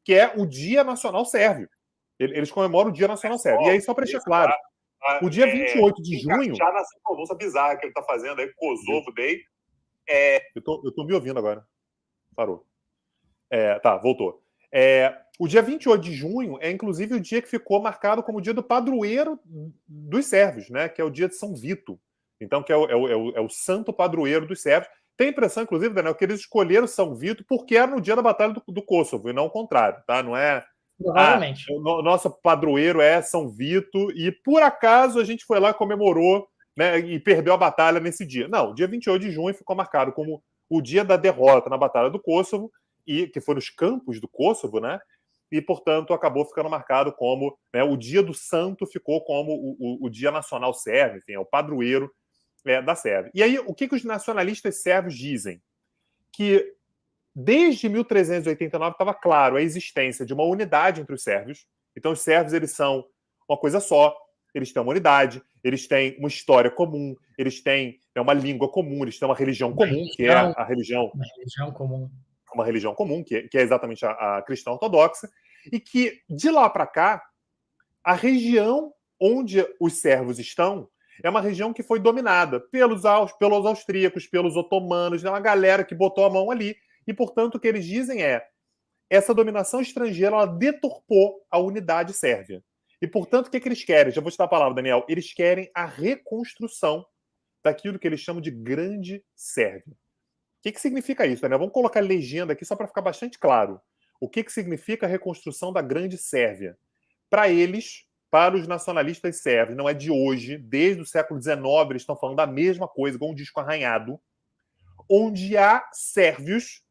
que é o Dia Nacional Sérvio. Eles comemoram o Dia Nacional Sérvio. E aí, só para deixar claro, o dia 28 de junho... Encaixar nessa pronúncia bizarra que ele está fazendo aí, Kosovo Day... Eu tô me ouvindo agora. Parou. Tá, voltou. O dia 28 de junho é, inclusive, o dia que ficou marcado como o dia do padroeiro dos sérvios, né? Que é o dia de São Vito. Então, que é o santo padroeiro dos sérvios. Tem a impressão, inclusive, Daniel, que eles escolheram São Vito porque era no dia da Batalha do Kosovo, e não o contrário, tá? Não é... Provavelmente. Nosso padroeiro é São Vito, e por acaso a gente foi lá e comemorou, né, e perdeu a batalha nesse dia. Não, o dia 28 de junho ficou marcado como o dia da derrota na Batalha do Kosovo, e que foi nos campos do Kosovo, né? E, portanto, acabou ficando marcado como, né, o dia do santo ficou como o dia nacional sérvio, enfim, é o padroeiro da Sérvia. E aí, o que os nacionalistas sérvios dizem? Que desde 1389 estava claro a existência de uma unidade entre os sérvios. Então, os sérvios, eles são uma coisa só, eles têm uma unidade, eles têm uma história comum, eles têm uma língua comum, eles têm uma religião comum, que é a religião... Uma religião comum. Uma religião comum, que é exatamente a cristã ortodoxa, e que, de lá para cá, a região onde os sérvios estão é uma região que foi dominada pelos austríacos, pelos otomanos, uma galera que botou a mão ali, e, portanto, o que eles dizem essa dominação estrangeira, ela deturpou a unidade sérvia. E, portanto, o que eles querem? Já vou te dar a palavra, Daniel. Eles querem a reconstrução daquilo que eles chamam de Grande Sérvia. O que significa isso, Daniel? Vamos colocar legenda aqui só para ficar bastante claro. O que significa a reconstrução da Grande Sérvia? Para eles, para os nacionalistas sérvios, não é de hoje, desde o século XIX, eles estão falando da mesma coisa, com um disco arranhado. Onde há sérvios,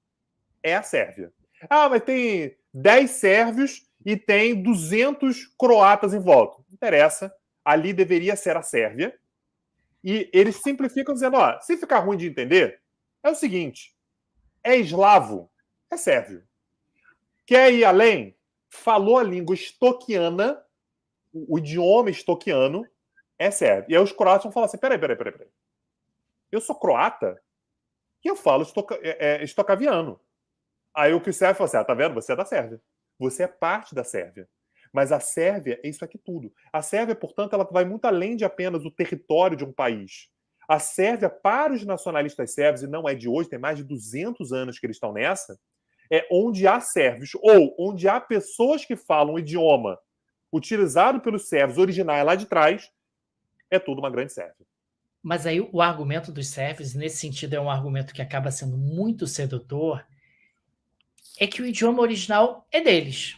é a Sérvia. Mas tem 10 sérvios e tem 200 croatas em volta. Não interessa. Ali deveria ser a Sérvia. E eles simplificam dizendo, se ficar ruim de entender, é o seguinte, é eslavo, é sérvio. Quer ir além? Falou a língua estoquiana, o idioma estoquiano, é sérvio. E aí os croatas vão falar assim, peraí. Eu sou croata e eu falo estocaviano. Aí o que o sérvio fala assim, tá vendo? Você é da Sérvia. Você é parte da Sérvia. Mas a Sérvia é isso aqui tudo. A Sérvia, portanto, ela vai muito além de apenas o território de um país. A Sérvia, para os nacionalistas sérvios, e não é de hoje, tem mais de 200 anos que eles estão nessa, é onde há sérvios, ou onde há pessoas que falam o idioma utilizado pelos sérvios originais lá de trás, é tudo uma grande Sérvia. Mas aí o argumento dos sérvios, nesse sentido, é um argumento que acaba sendo muito sedutor, é que o idioma original é deles.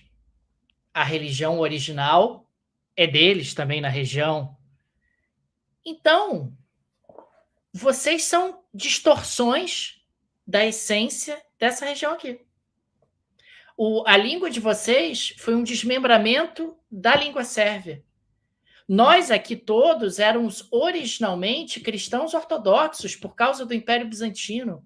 A religião original é deles também na região. Então, vocês são distorções da essência dessa região aqui. A língua de vocês foi um desmembramento da língua sérvia. Nós aqui todos éramos originalmente cristãos ortodoxos por causa do Império Bizantino.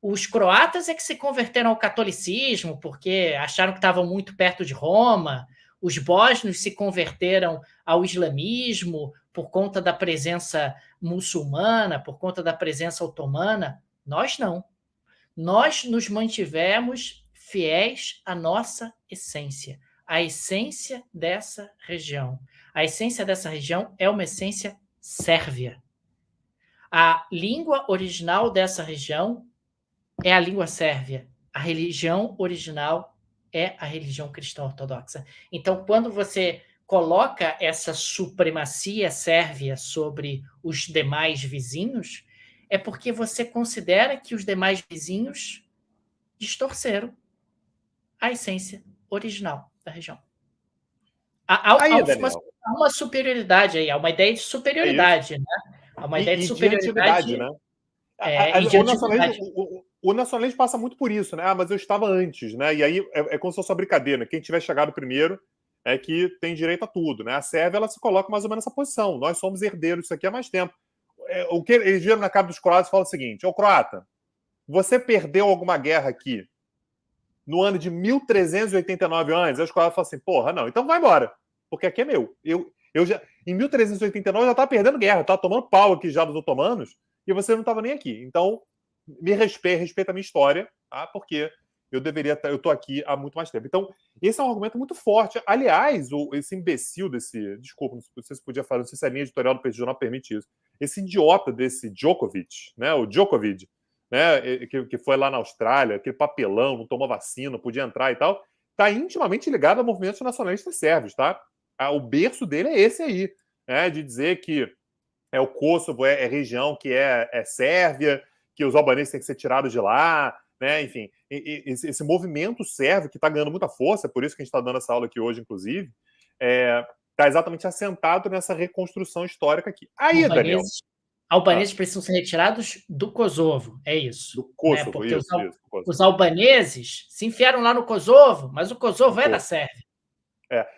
Os croatas é que se converteram ao catolicismo porque acharam que estavam muito perto de Roma. Os bósnios se converteram ao islamismo por conta da presença muçulmana, por conta da presença otomana. Nós não. Nós nos mantivemos fiéis à nossa essência, à essência dessa região. A essência dessa região é uma essência sérvia. A língua original dessa região é a língua sérvia. A religião original é a religião cristã ortodoxa. Então, quando você coloca essa supremacia sérvia sobre os demais vizinhos, é porque você considera que os demais vizinhos distorceram a essência original da região. Há uma superioridade aí, há uma ideia de superioridade, né? Há uma ideia de superioridade, né? O nacionalismo passa muito por isso, né? Mas eu estava antes, né? E aí é como se fosse uma brincadeira, né? Quem tiver chegado primeiro é que tem direito a tudo, né? A Sérvia, ela se coloca mais ou menos nessa posição. Nós somos herdeiros disso aqui há mais tempo. O que eles viram na cara dos croatas e falam o seguinte: ô croata, você perdeu alguma guerra aqui no ano de 1389 antes? Aí os croatas falam assim: porra, não, então vai embora, porque aqui é meu. Em 1389 eu já estava perdendo guerra, estava tomando pau aqui já dos otomanos e você não estava nem aqui. Então, me respeita a minha história, tá? Porque eu estou aqui há muito mais tempo. Então, esse é um argumento muito forte. Aliás, esse imbecil desculpa, não sei se podia falar, não sei se a linha editorial do Jornal permite isso. Esse idiota desse Djokovic, né? O Djokovic, né? Que foi lá na Austrália, aquele papelão, não tomou vacina, não podia entrar e tal, está intimamente ligado a movimentos nacionalistas sérvios, tá? O berço dele é esse aí, né? De dizer que o Kosovo é região que é Sérvia, que os albaneses têm que ser tirados de lá, né? Enfim, esse movimento sérvio que está ganhando muita força, por isso que a gente está dando essa aula aqui hoje, inclusive, está exatamente assentado nessa reconstrução histórica aqui. Aí, Daniel... Albaneses precisam ser retirados do Kosovo, é isso. Do Kosovo, né? Porque isso. Os albaneses se enfiaram lá no Kosovo, mas o Kosovo é da Sérvia.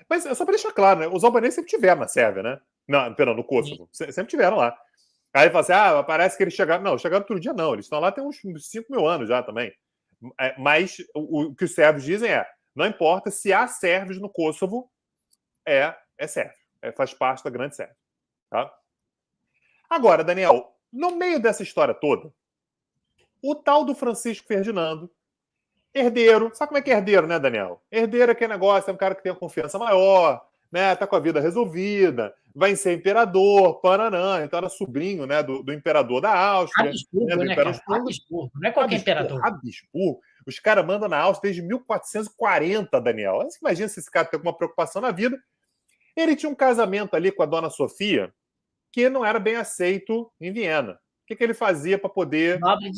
Mas só para deixar claro, né? Os albaneses sempre tiveram na Sérvia, né? Não, perdão, no Kosovo. Sempre tiveram lá. Aí fala assim, parece que eles chegaram... Não, chegaram outro dia não. Eles estão lá tem uns 5.000 anos já também. Mas o que os sérvios dizem não importa se há sérvios no Kosovo, é sérvio. Faz parte da grande Sérvia. Tá? Agora, Daniel, no meio dessa história toda, o tal do Francisco Ferdinando, herdeiro, sabe como é que é herdeiro, né, Daniel? Herdeiro é aquele negócio, é um cara que tem uma confiança maior, né, tá com a vida resolvida, vai ser imperador, paranã, então era sobrinho, né, do imperador da Áustria. Habsburgo, né, cara? Habsburgo, não é qualquer imperador. Habsburgo. Os caras mandam na Áustria desde 1440, Daniel. Você imagina se esse cara tem alguma preocupação na vida. Ele tinha um casamento ali com a dona Sofia, que não era bem aceito em Viena. O que ele fazia para poder... Nobre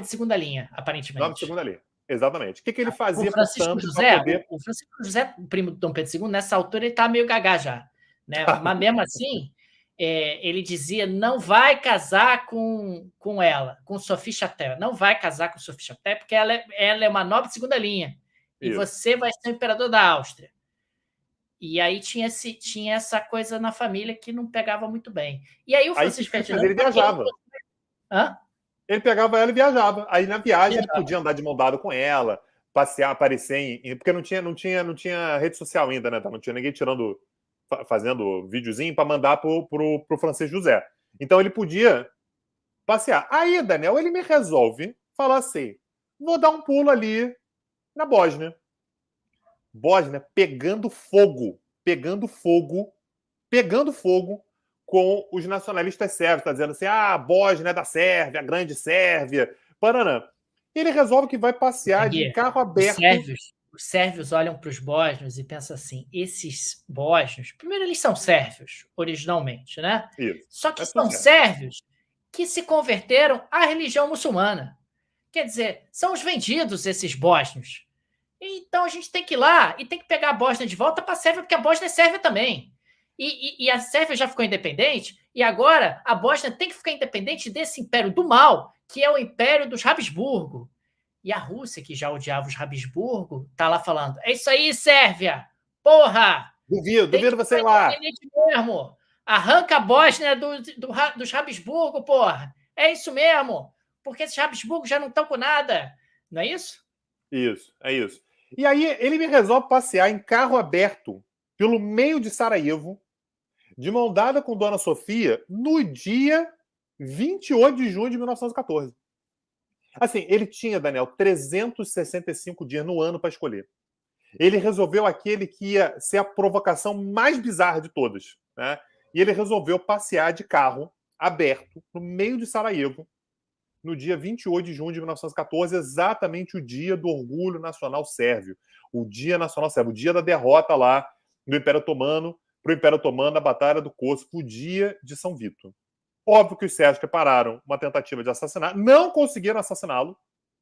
de segunda linha, aparentemente. Nobre de segunda linha, exatamente. O que ele fazia, o Francisco José, o Francisco José, o primo do Dom Pedro II, nessa altura ele está meio gagá já. Né? Mas mesmo assim, ele dizia, não vai casar com ela, com Sophie Chatel. Não vai casar com Sophie Chatel, porque ela é uma nobre de segunda linha. E você vai ser o imperador da Áustria. E aí tinha essa coisa na família que não pegava muito bem. E aí o Francisco Ferdinando... Ele viajava. Hã? Ele pegava ela e viajava. Aí na viagem ele podia andar de mão dada com ela, passear, aparecer porque não tinha rede social ainda, né? Não tinha ninguém fazendo videozinho para mandar pro Francisco José. Então ele podia passear. Aí, Daniel, ele me resolve falar assim: vou dar um pulo ali na Bósnia. Bósnia pegando fogo com os nacionalistas sérvios. Está dizendo assim, a Bósnia é da Sérvia, a grande Sérvia, Paraná. E ele resolve que vai passear de carro aberto. Os sérvios olham para os bósnios e pensam assim, esses bósnios, primeiro eles são sérvios, originalmente, né? Isso. Só que são sérvios que se converteram à religião muçulmana. Quer dizer, são os vendidos, esses bósnios. Então a gente tem que ir lá e tem que pegar a Bósnia de volta para a Sérvia, porque a Bósnia é Sérvia também. E a Sérvia já ficou independente, e agora a Bósnia tem que ficar independente desse império do mal, que é o império dos Habsburgo. E a Rússia, que já odiava os Habsburgo, tá lá falando, é isso aí, Sérvia! Porra! Duvido você ir lá. Mesmo. Arranca a Bósnia dos Habsburgo, porra! É isso mesmo! porque esses Habsburgo já não estão com nada. Não é isso? Isso, é isso. E aí ele me resolve passear em carro aberto pelo meio de Sarajevo, de mão dada com Dona Sofia, no dia 28 de junho de 1914. Assim, ele tinha, Daniel, 365 dias no ano para escolher. Ele resolveu aquele que ia ser a provocação mais bizarra de todas, né? E ele resolveu passear de carro aberto no meio de Sarajevo, no dia 28 de junho de 1914, exatamente o dia do orgulho nacional sérvio. O dia nacional sérvio, o dia da derrota lá do Império Otomano para o Império Otomano na Batalha do Kosovo, o dia de São Vito. Óbvio que os sérvios prepararam uma tentativa de assassinar, não conseguiram assassiná-lo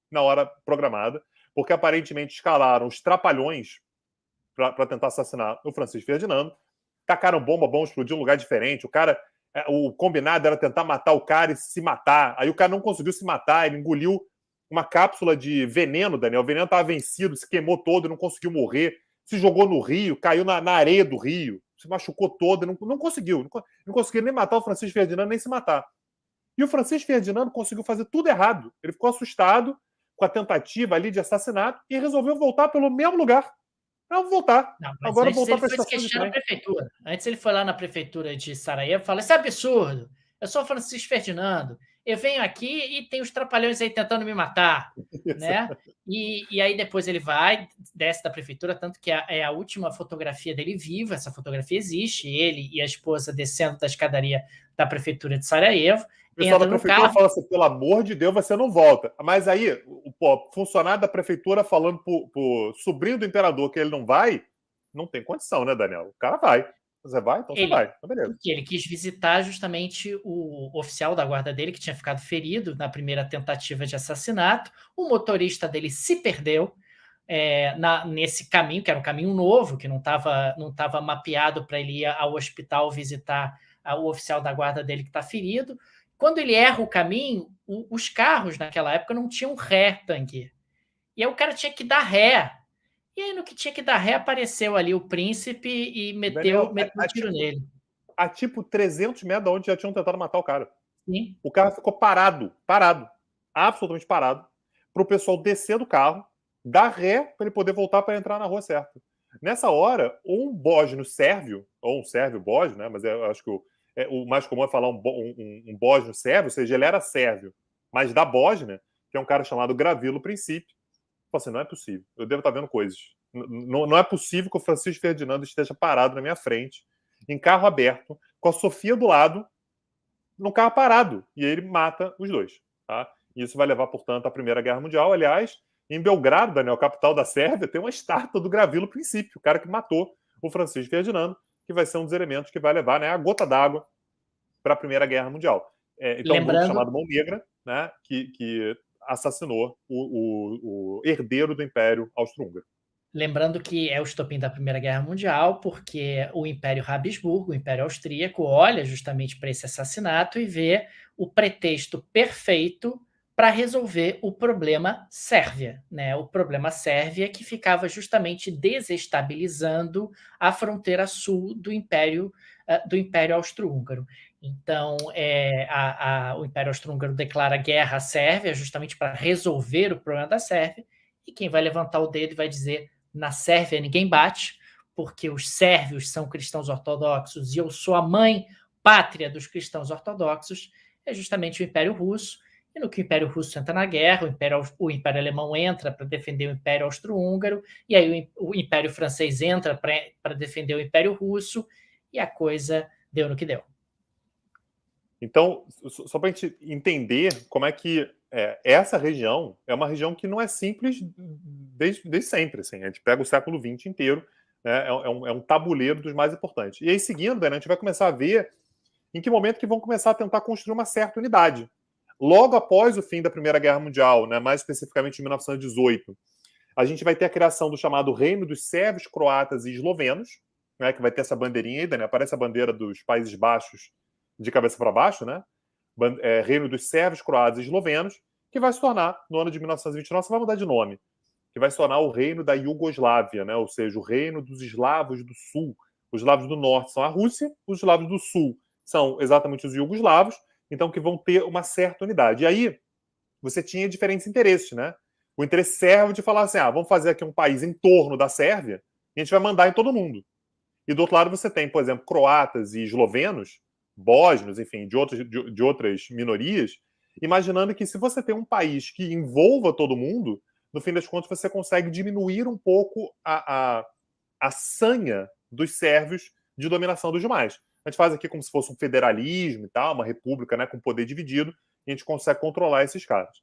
na hora programada, porque aparentemente escalaram os trapalhões para tentar assassinar o Francisco Ferdinando, tacaram bomba explodiu em um lugar diferente, o combinado era tentar matar o cara e se matar, aí o cara não conseguiu se matar, ele engoliu uma cápsula de veneno, Daniel, o veneno estava vencido, se queimou todo, não conseguiu morrer, se jogou no rio, caiu na areia do rio, se machucou todo, não conseguiu nem matar o Francisco Ferdinando, nem se matar. E o Francisco Ferdinando conseguiu fazer tudo errado. Ele ficou assustado com a tentativa ali de assassinato e resolveu voltar pelo mesmo lugar. Não, vou voltar. Não, agora voltar para a estação de trem. Prefeitura. Antes ele foi lá na prefeitura de Sarajevo e falou: isso é absurdo. Eu sou o Francisco Ferdinando. Eu venho aqui e tem os trapalhões aí tentando me matar. Né? E aí depois ele vai, desce da prefeitura, tanto que é a última fotografia dele viva. Essa fotografia existe, ele e a esposa descendo da escadaria da prefeitura de Sarajevo. O pessoal da prefeitura fala assim, pelo amor de Deus, você não volta. Mas aí, o funcionário da prefeitura falando pro sobrinho do imperador que ele não vai, não tem condição, né, Daniel? O cara vai. Você vai? Então você vai. Então, beleza. Porque ele quis visitar justamente o oficial da guarda dele, que tinha ficado ferido na primeira tentativa de assassinato. O motorista dele se perdeu nesse caminho, que era um caminho novo, que não estava mapeado para ele ir ao hospital visitar o oficial da guarda dele que está ferido. Quando ele erra o caminho, os carros naquela época não tinham ré, Tanguy. E aí o cara tinha que dar ré. E aí no que tinha que dar ré, apareceu ali o príncipe e meteu um tiro nele. A tipo 300 metros de onde já tinham tentado matar o cara. Sim. O carro ficou parado, absolutamente parado, para o pessoal descer do carro, dar ré para ele poder voltar para entrar na rua certa. Nessa hora, um bósnio sérvio, ou um sérvio bósnio, né? Mas eu acho que o mais comum é falar um bósnio sérvio, ou seja, ele era sérvio, mas da Bósnia, que é um cara chamado Gravilo Princípio. Falei assim, não é possível, eu devo estar vendo coisas. Não é possível que o Francisco Ferdinando esteja parado na minha frente, em carro aberto, com a Sofia do lado, num carro parado. E ele mata os dois. Tá? E isso vai levar, portanto, à Primeira Guerra Mundial. Aliás, em Belgrado, Daniel, capital da Sérvia, tem uma estátua do Gravilo Princípio, o cara que matou o Francisco Ferdinando, que vai ser um dos elementos que vai levar, né, a gota d'água para a Primeira Guerra Mundial. Então, um grupo chamado Mão Negra, né, que assassinou o herdeiro do Império Austro-Húngaro. Lembrando que é o estopim da Primeira Guerra Mundial, porque o Império Habsburgo, o Império Austríaco, olha justamente para esse assassinato e vê o pretexto perfeito para resolver o problema Sérvia, né? O problema Sérvia que ficava justamente desestabilizando a fronteira sul do Império Austro-Húngaro. Então, o Império Austro-Húngaro declara guerra à Sérvia justamente para resolver o problema da Sérvia, e quem vai levantar o dedo e vai dizer: na Sérvia ninguém bate, porque os sérvios são cristãos ortodoxos e eu sou a mãe pátria dos cristãos ortodoxos, é justamente o Império Russo. E no que o Império Russo entra na guerra, o Império Alemão entra para defender o Império Austro-Húngaro, e aí o Império Francês entra para defender o Império Russo, e a coisa deu no que deu. Então, só para a gente entender como é que essa região é uma região que não é simples desde sempre. Assim. A gente pega o século XX inteiro, né, é um tabuleiro dos mais importantes. E aí, seguindo, né, a gente vai começar a ver em que momento que vão começar a tentar construir uma certa unidade. Logo após o fim da Primeira Guerra Mundial, né, mais especificamente em 1918, a gente vai ter a criação do chamado Reino dos Sérvios, Croatas e Eslovenos, né, que vai ter essa bandeirinha aí, né, aparece a bandeira dos Países Baixos de cabeça para baixo, né? Reino dos Sérvios, Croatas e Eslovenos, que vai se tornar, no ano de 1929, vai mudar de nome, que vai se tornar o Reino da Iugoslávia, né? Ou seja, o Reino dos Eslavos do Sul. Os eslavos do Norte são a Rússia, os eslavos do Sul são exatamente os iugoslavos, então que vão ter uma certa unidade. E aí, você tinha diferentes interesses, né? O interesse sérvio de falar assim, vamos fazer aqui um país em torno da Sérvia e a gente vai mandar em todo mundo. E do outro lado você tem, por exemplo, croatas e eslovenos, bósnios, enfim, de outras minorias, imaginando que se você tem um país que envolva todo mundo, no fim das contas você consegue diminuir um pouco a sanha dos sérvios de dominação dos demais. A gente faz aqui como se fosse um federalismo e tal, uma república, né, com poder dividido, e a gente consegue controlar esses caras.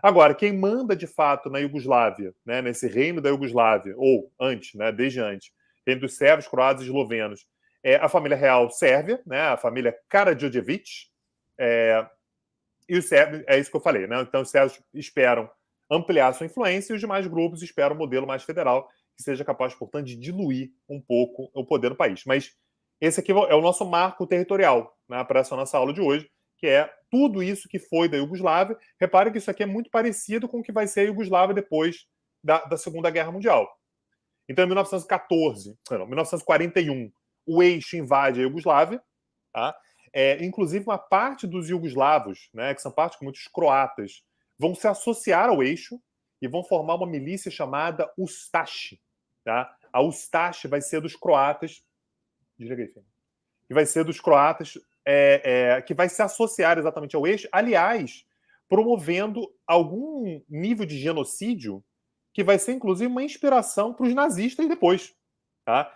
Agora, quem manda de fato na Iugoslávia, né, nesse reino da Iugoslávia, ou antes, né, desde antes, reino dos sérvios, croatas e eslovenos, é a família real sérvia, né, a família Karađorđević, e os sérvios, é isso que eu falei, né? Então os sérvios esperam ampliar sua influência e os demais grupos esperam um modelo mais federal que seja capaz, portanto, de diluir um pouco o poder do país. Mas esse aqui é o nosso marco territorial, né, para essa nossa aula de hoje, que é tudo isso que foi da Iugoslávia. Repare que isso aqui é muito parecido com o que vai ser a Iugoslávia depois da Segunda Guerra Mundial. Então, em 1941, o eixo invade a Iugoslávia, tá? Inclusive, uma parte dos iugoslavos, né, que são parte com muitos croatas, vão se associar ao eixo e vão formar uma milícia chamada Ustaše. Tá? A Ustaše vai ser dos croatas. Desliga aí, filho. Que vai ser dos croatas, que vai se associar exatamente ao eixo, aliás, promovendo algum nível de genocídio que vai ser, inclusive, uma inspiração para os nazistas depois. Tá?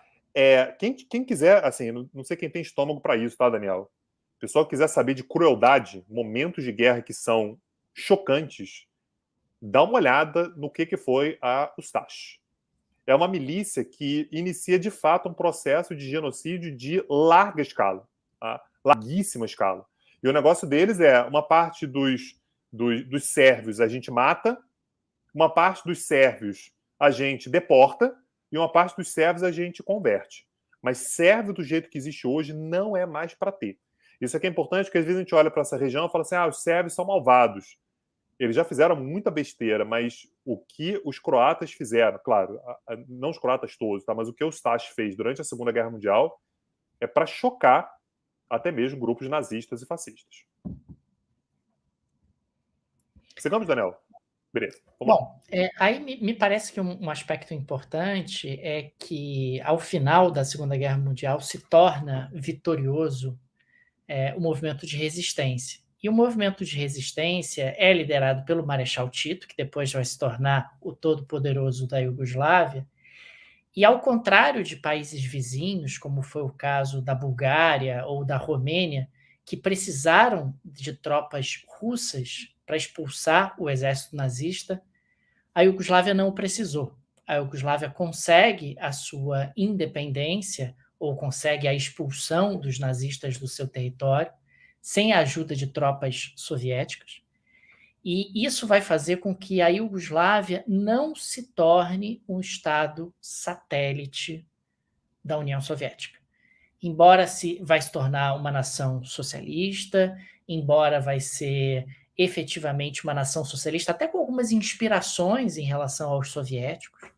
Quem quiser, assim, não sei quem tem estômago para isso, tá, Daniel? O pessoal que quiser saber de crueldade, momentos de guerra que são chocantes, dá uma olhada no que foi a Ustaše. É uma milícia que inicia, de fato, um processo de genocídio de larga escala, tá? Larguíssima escala. E o negócio deles é uma parte dos sérvios a gente mata, uma parte dos sérvios a gente deporta e uma parte dos sérvios a gente converte. Mas sérvio do jeito que existe hoje não é mais para ter. Isso aqui é importante porque às vezes a gente olha para essa região e fala assim, os sérvios são malvados. Eles já fizeram muita besteira, mas o que os croatas fizeram, claro, não os croatas todos, tá? Mas o que o Ustaše fez durante a Segunda Guerra Mundial é para chocar até mesmo grupos nazistas e fascistas. Sigamos, Daniel. Beleza. Bom, aí me parece que um aspecto importante é que, ao final da Segunda Guerra Mundial, se torna vitorioso o movimento de resistência. E o movimento de resistência é liderado pelo Marechal Tito, que depois vai se tornar o todo-poderoso da Iugoslávia. E, ao contrário de países vizinhos, como foi o caso da Bulgária ou da Romênia, que precisaram de tropas russas para expulsar o exército nazista, a Iugoslávia não precisou. A Iugoslávia consegue a sua independência ou consegue a expulsão dos nazistas do seu território, sem a ajuda de tropas soviéticas. E isso vai fazer com que a Iugoslávia não se torne um estado satélite da União Soviética. Embora vai se tornar uma nação socialista, embora vai ser efetivamente uma nação socialista, até com algumas inspirações em relação aos soviéticos,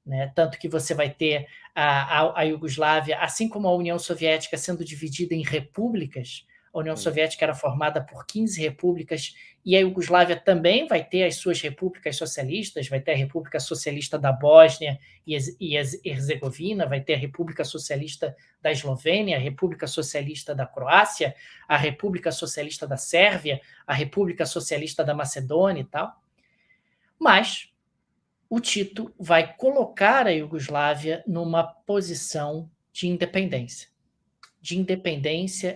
né? Tanto que você vai ter a Iugoslávia, assim como a União Soviética, sendo dividida em repúblicas. A União Soviética era formada por 15 repúblicas e a Iugoslávia também vai ter as suas repúblicas socialistas, vai ter a República Socialista da Bósnia e Herzegovina, vai ter a República Socialista da Eslovênia, a República Socialista da Croácia, a República Socialista da Sérvia, a República Socialista da Macedônia e tal. Mas o Tito vai colocar a Iugoslávia numa posição de independência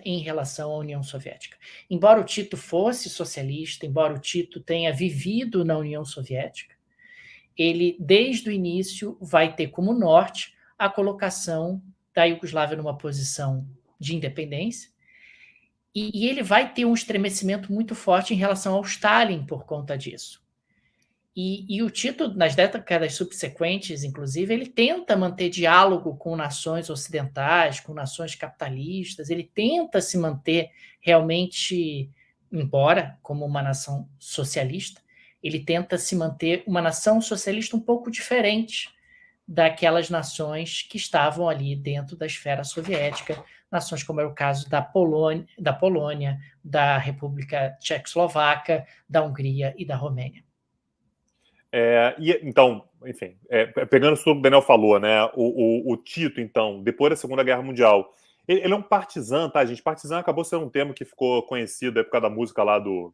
em relação à União Soviética. Embora o Tito fosse socialista, embora o Tito tenha vivido na União Soviética, ele, desde o início, vai ter como norte a colocação da Iugoslávia numa posição de independência, e ele vai ter um estremecimento muito forte em relação ao Stalin por conta disso. E o Tito, nas décadas subsequentes, inclusive, ele tenta manter diálogo com nações ocidentais, com nações capitalistas, ele tenta se manter realmente, embora como uma nação socialista, ele tenta se manter uma nação socialista um pouco diferente daquelas nações que estavam ali dentro da esfera soviética, nações como é o caso da Polônia, da República Tchecoslovaca, da Hungria e da Romênia. Então, enfim, pegando tudo que o Daniel falou, né? O Tito, então, depois da Segunda Guerra Mundial, ele é um partisã, tá, gente? Partisã acabou sendo um termo que ficou conhecido por causa da música lá do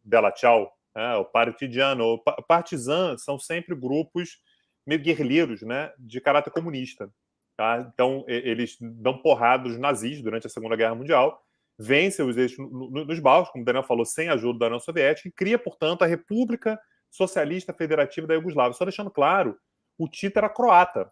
Bella Ciao, né? O partigiano. Partisã são sempre grupos meio guerrilheiros, né? De caráter comunista. Tá? Então, eles dão porrada dos nazis durante a Segunda Guerra Mundial, vencem os eixos nos Balcãs, como o Daniel falou, sem a ajuda da União Soviética, e cria, portanto, a República Socialista Federativa da Iugoslávia. Só deixando claro, o Tito era croata.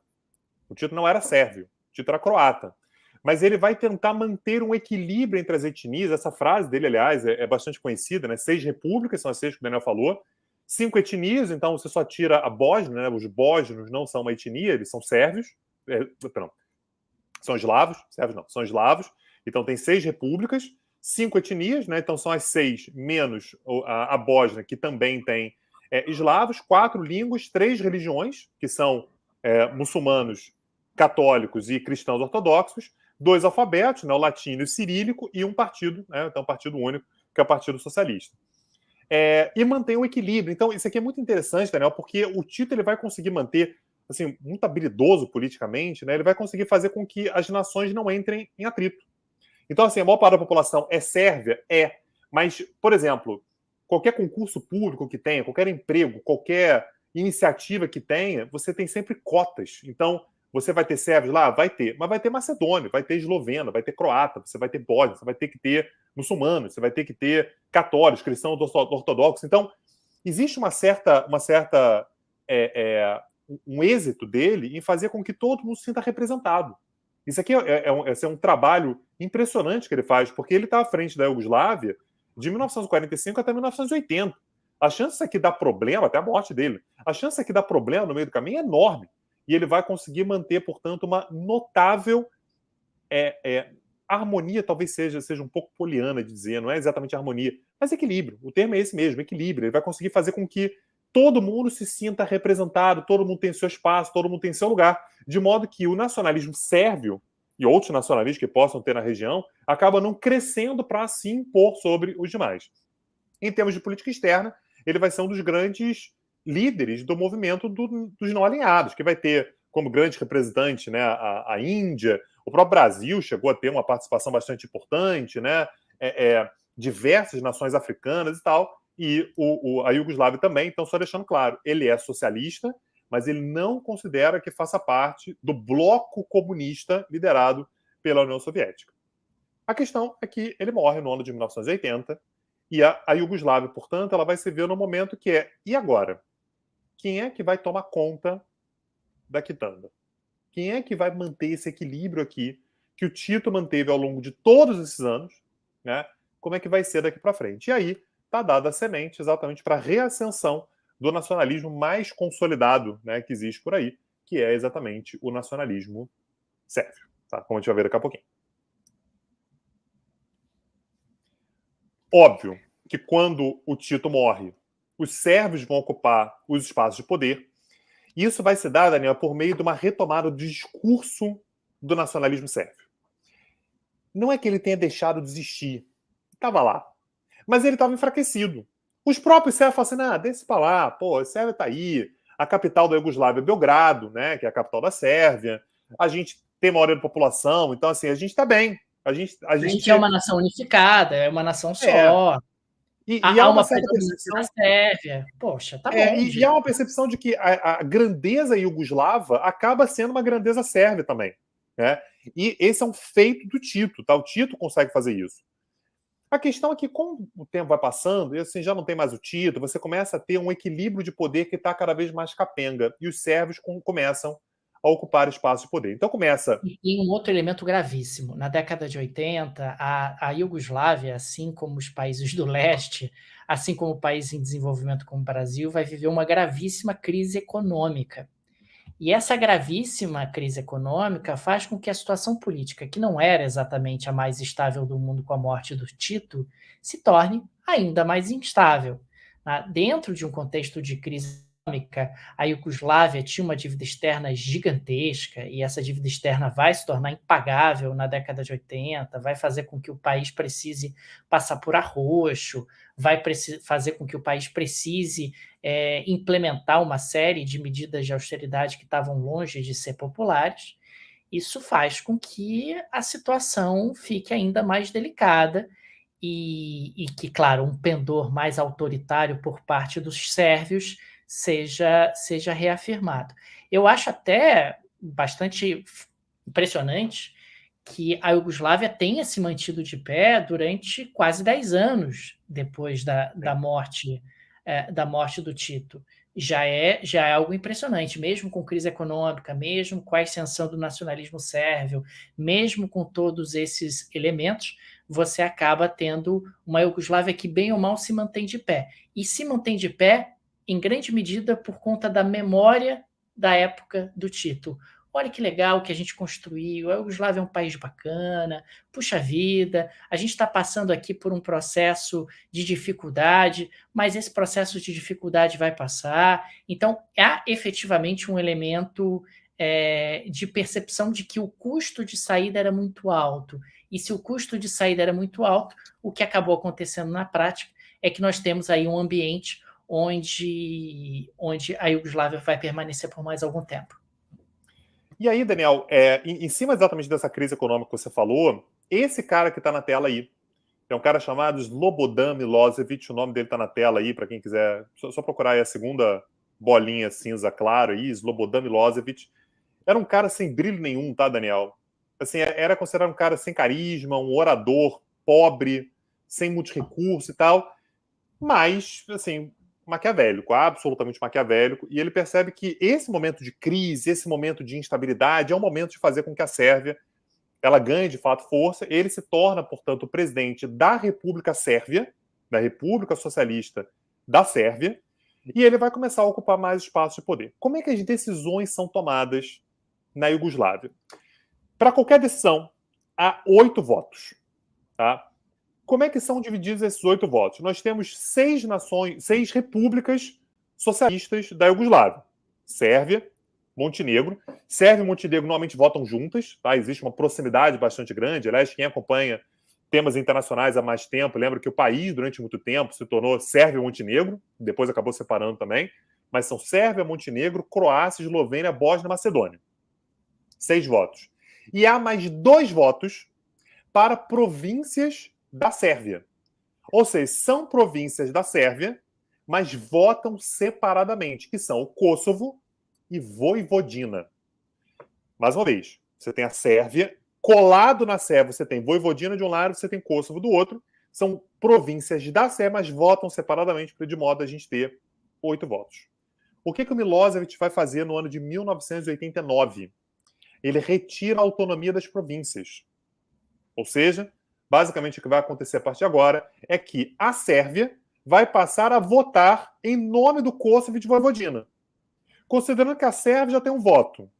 O Tito não era sérvio. O Tito era croata. Mas ele vai tentar manter um equilíbrio entre as etnias. Essa frase dele, aliás, é bastante conhecida, né? 6 repúblicas, são as 6 que o Daniel falou. 5 etnias, então você só tira a Bósnia, né? Os bósnios não são uma etnia, eles são sérvios. Perdão, são eslavos. Sérvios não, são eslavos. Então tem 6 repúblicas, 5 etnias, né? Então são as 6 menos a Bósnia, que também tem eslavos, 4 línguas, 3 religiões, que são muçulmanos, católicos e cristãos ortodoxos, 2 alfabetos, né, o latino e o cirílico, e um partido, né, então um partido único, que é o Partido Socialista. E mantém o equilíbrio. Então, isso aqui é muito interessante, Daniel, porque o Tito ele vai conseguir manter, assim, muito habilidoso politicamente, né, ele vai conseguir fazer com que as nações não entrem em atrito. Então, assim, a maior parte da população é sérvia? Mas, por exemplo, qualquer concurso público que tenha, qualquer emprego, qualquer iniciativa que tenha, você tem sempre cotas. Então, você vai ter sérvios lá? Vai ter. Mas vai ter macedônio, vai ter esloveno, vai ter croata, você vai ter bósnio, você vai ter que ter muçulmanos, você vai ter que ter católicos, cristãos ortodoxos. Então, existe um êxito dele em fazer com que todo mundo se sinta representado. Isso aqui é um trabalho impressionante que ele faz, porque ele está à frente da Iugoslávia de 1945 até 1980. A chance aqui dar problema, até a morte dele, a chance aqui dar problema no meio do caminho é enorme. E ele vai conseguir manter, portanto, uma notável harmonia, talvez seja um pouco poliana de dizer, não é exatamente harmonia, mas equilíbrio. O termo é esse mesmo, equilíbrio. Ele vai conseguir fazer com que todo mundo se sinta representado, todo mundo tem seu espaço, todo mundo tem seu lugar, de modo que o nacionalismo sérvio e outros nacionalistas que possam ter na região acaba não crescendo para se impor sobre os demais. Em termos de política externa, ele vai ser um dos grandes líderes do movimento dos não alinhados, que vai ter como grande representante, né, a Índia, o próprio Brasil chegou a ter uma participação bastante importante, né, diversas nações africanas e tal, e a Iugoslávia também. Então, só deixando claro, ele é socialista, mas ele não considera que faça parte do bloco comunista liderado pela União Soviética. A questão é que ele morre no ano de 1980, e a Iugoslávia, portanto, ela vai se ver no momento que e agora? Quem é que vai tomar conta da quitanda? Quem é que vai manter esse equilíbrio aqui que o Tito manteve ao longo de todos esses anos, né? Como é que vai ser daqui para frente? E aí está dada a semente exatamente para a reascensão do nacionalismo mais consolidado, né, que existe por aí, que é exatamente o nacionalismo sérvio, tá? Como a gente vai ver daqui a pouquinho. Óbvio que quando o Tito morre, os sérvios vão ocupar os espaços de poder. E isso vai se dar, Daniel, por meio de uma retomada do discurso do nacionalismo sérvio. Não é que ele tenha deixado de existir. Estava lá. Mas ele estava enfraquecido. Os próprios sérvios falam assim, deixa pra lá, pô, a Sérvia está aí. A capital da Iugoslávia é Belgrado, né, que é a capital da Sérvia. A gente tem maioria da população, então assim, a gente está bem. A gente é uma nação unificada, é uma nação só. E há uma certa percepção da Sérvia. Poxa, tá bom. E há uma percepção de que a grandeza iugoslava acaba sendo uma grandeza sérvia também. Né? E esse é um feito do Tito. Tá? O Tito consegue fazer isso. A questão é que, como o tempo vai passando, e assim, já não tem mais o Tito, você começa a ter um equilíbrio de poder que está cada vez mais capenga. E os sérvios começam a ocupar espaço de poder. Então começa... E um outro elemento gravíssimo. Na década de 80, a Iugoslávia, assim como os países do leste, assim como o país em desenvolvimento como o Brasil, vai viver uma gravíssima crise econômica. E essa gravíssima crise econômica faz com que a situação política, que não era exatamente a mais estável do mundo com a morte do Tito, se torne ainda mais instável. Dentro de um contexto de crise a Iugoslávia tinha uma dívida externa gigantesca e essa dívida externa vai se tornar impagável na década de 80, vai fazer com que o país precise passar por arroxo, vai fazer com que o país precise implementar uma série de medidas de austeridade que estavam longe de ser populares. Isso faz com que a situação fique ainda mais delicada e que, claro, um pendor mais autoritário por parte dos sérvios seja reafirmado. Eu acho até bastante impressionante que a Iugoslávia tenha se mantido de pé durante quase 10 anos depois da morte do Tito. Já é algo impressionante, mesmo com crise econômica, mesmo com a ascensão do nacionalismo sérvio, mesmo com todos esses elementos, você acaba tendo uma Iugoslávia que, bem ou mal, se mantém de pé. E se mantém de pé, em grande medida, por conta da memória da época do Tito. Olha que legal que a gente construiu, a Iugoslávia é um país bacana, puxa vida, a gente está passando aqui por um processo de dificuldade, mas esse processo de dificuldade vai passar. Então, há efetivamente um elemento de percepção de que o custo de saída era muito alto. E se o custo de saída era muito alto, o que acabou acontecendo na prática é que nós temos aí um ambiente onde a Iugoslávia vai permanecer por mais algum tempo. E aí, Daniel, em cima exatamente dessa crise econômica que você falou, esse cara que está na tela aí, é um cara chamado Slobodan Milosevic, o nome dele está na tela aí, para quem quiser, só procurar aí a segunda bolinha cinza clara aí, Slobodan Milosevic. Era um cara sem brilho nenhum, tá, Daniel? Assim, era considerado um cara sem carisma, um orador pobre, sem muitos recursos e tal, mas, assim, maquiavélico, absolutamente maquiavélico, e ele percebe que esse momento de crise, esse momento de instabilidade é um momento de fazer com que a Sérvia ela ganhe de fato força. Ele se torna, portanto, o presidente da República Sérvia, da República Socialista da Sérvia, e ele vai começar a ocupar mais espaço de poder. Como é que as decisões são tomadas na Iugoslávia? Para qualquer decisão, há 8 votos. Tá? Como é que são divididos esses 8 votos? Nós temos 6 repúblicas socialistas da Iugoslávia. Sérvia, Montenegro. Sérvia e Montenegro normalmente votam juntas, tá? Existe uma proximidade bastante grande. Aliás, quem acompanha temas internacionais há mais tempo, lembra que o país, durante muito tempo, se tornou Sérvia e Montenegro, depois acabou separando também, mas são Sérvia, Montenegro, Croácia, Eslovênia, Bósnia e Macedônia. 6 votos. E há mais 2 votos para províncias da Sérvia. Ou seja, são províncias da Sérvia, mas votam separadamente, que são o Kosovo e Voivodina. Mais uma vez, você tem a Sérvia, colado na Sérvia você tem Voivodina de um lado, você tem Kosovo do outro. São províncias da Sérvia, mas votam separadamente, de modo a gente ter 8 votos. O que o Milosevic vai fazer no ano de 1989? Ele retira a autonomia das províncias. Ou seja, basicamente o que vai acontecer a partir de agora é que a Sérvia vai passar a votar em nome do Kosovo e de Voivodina. Considerando que a Sérvia já tem um voto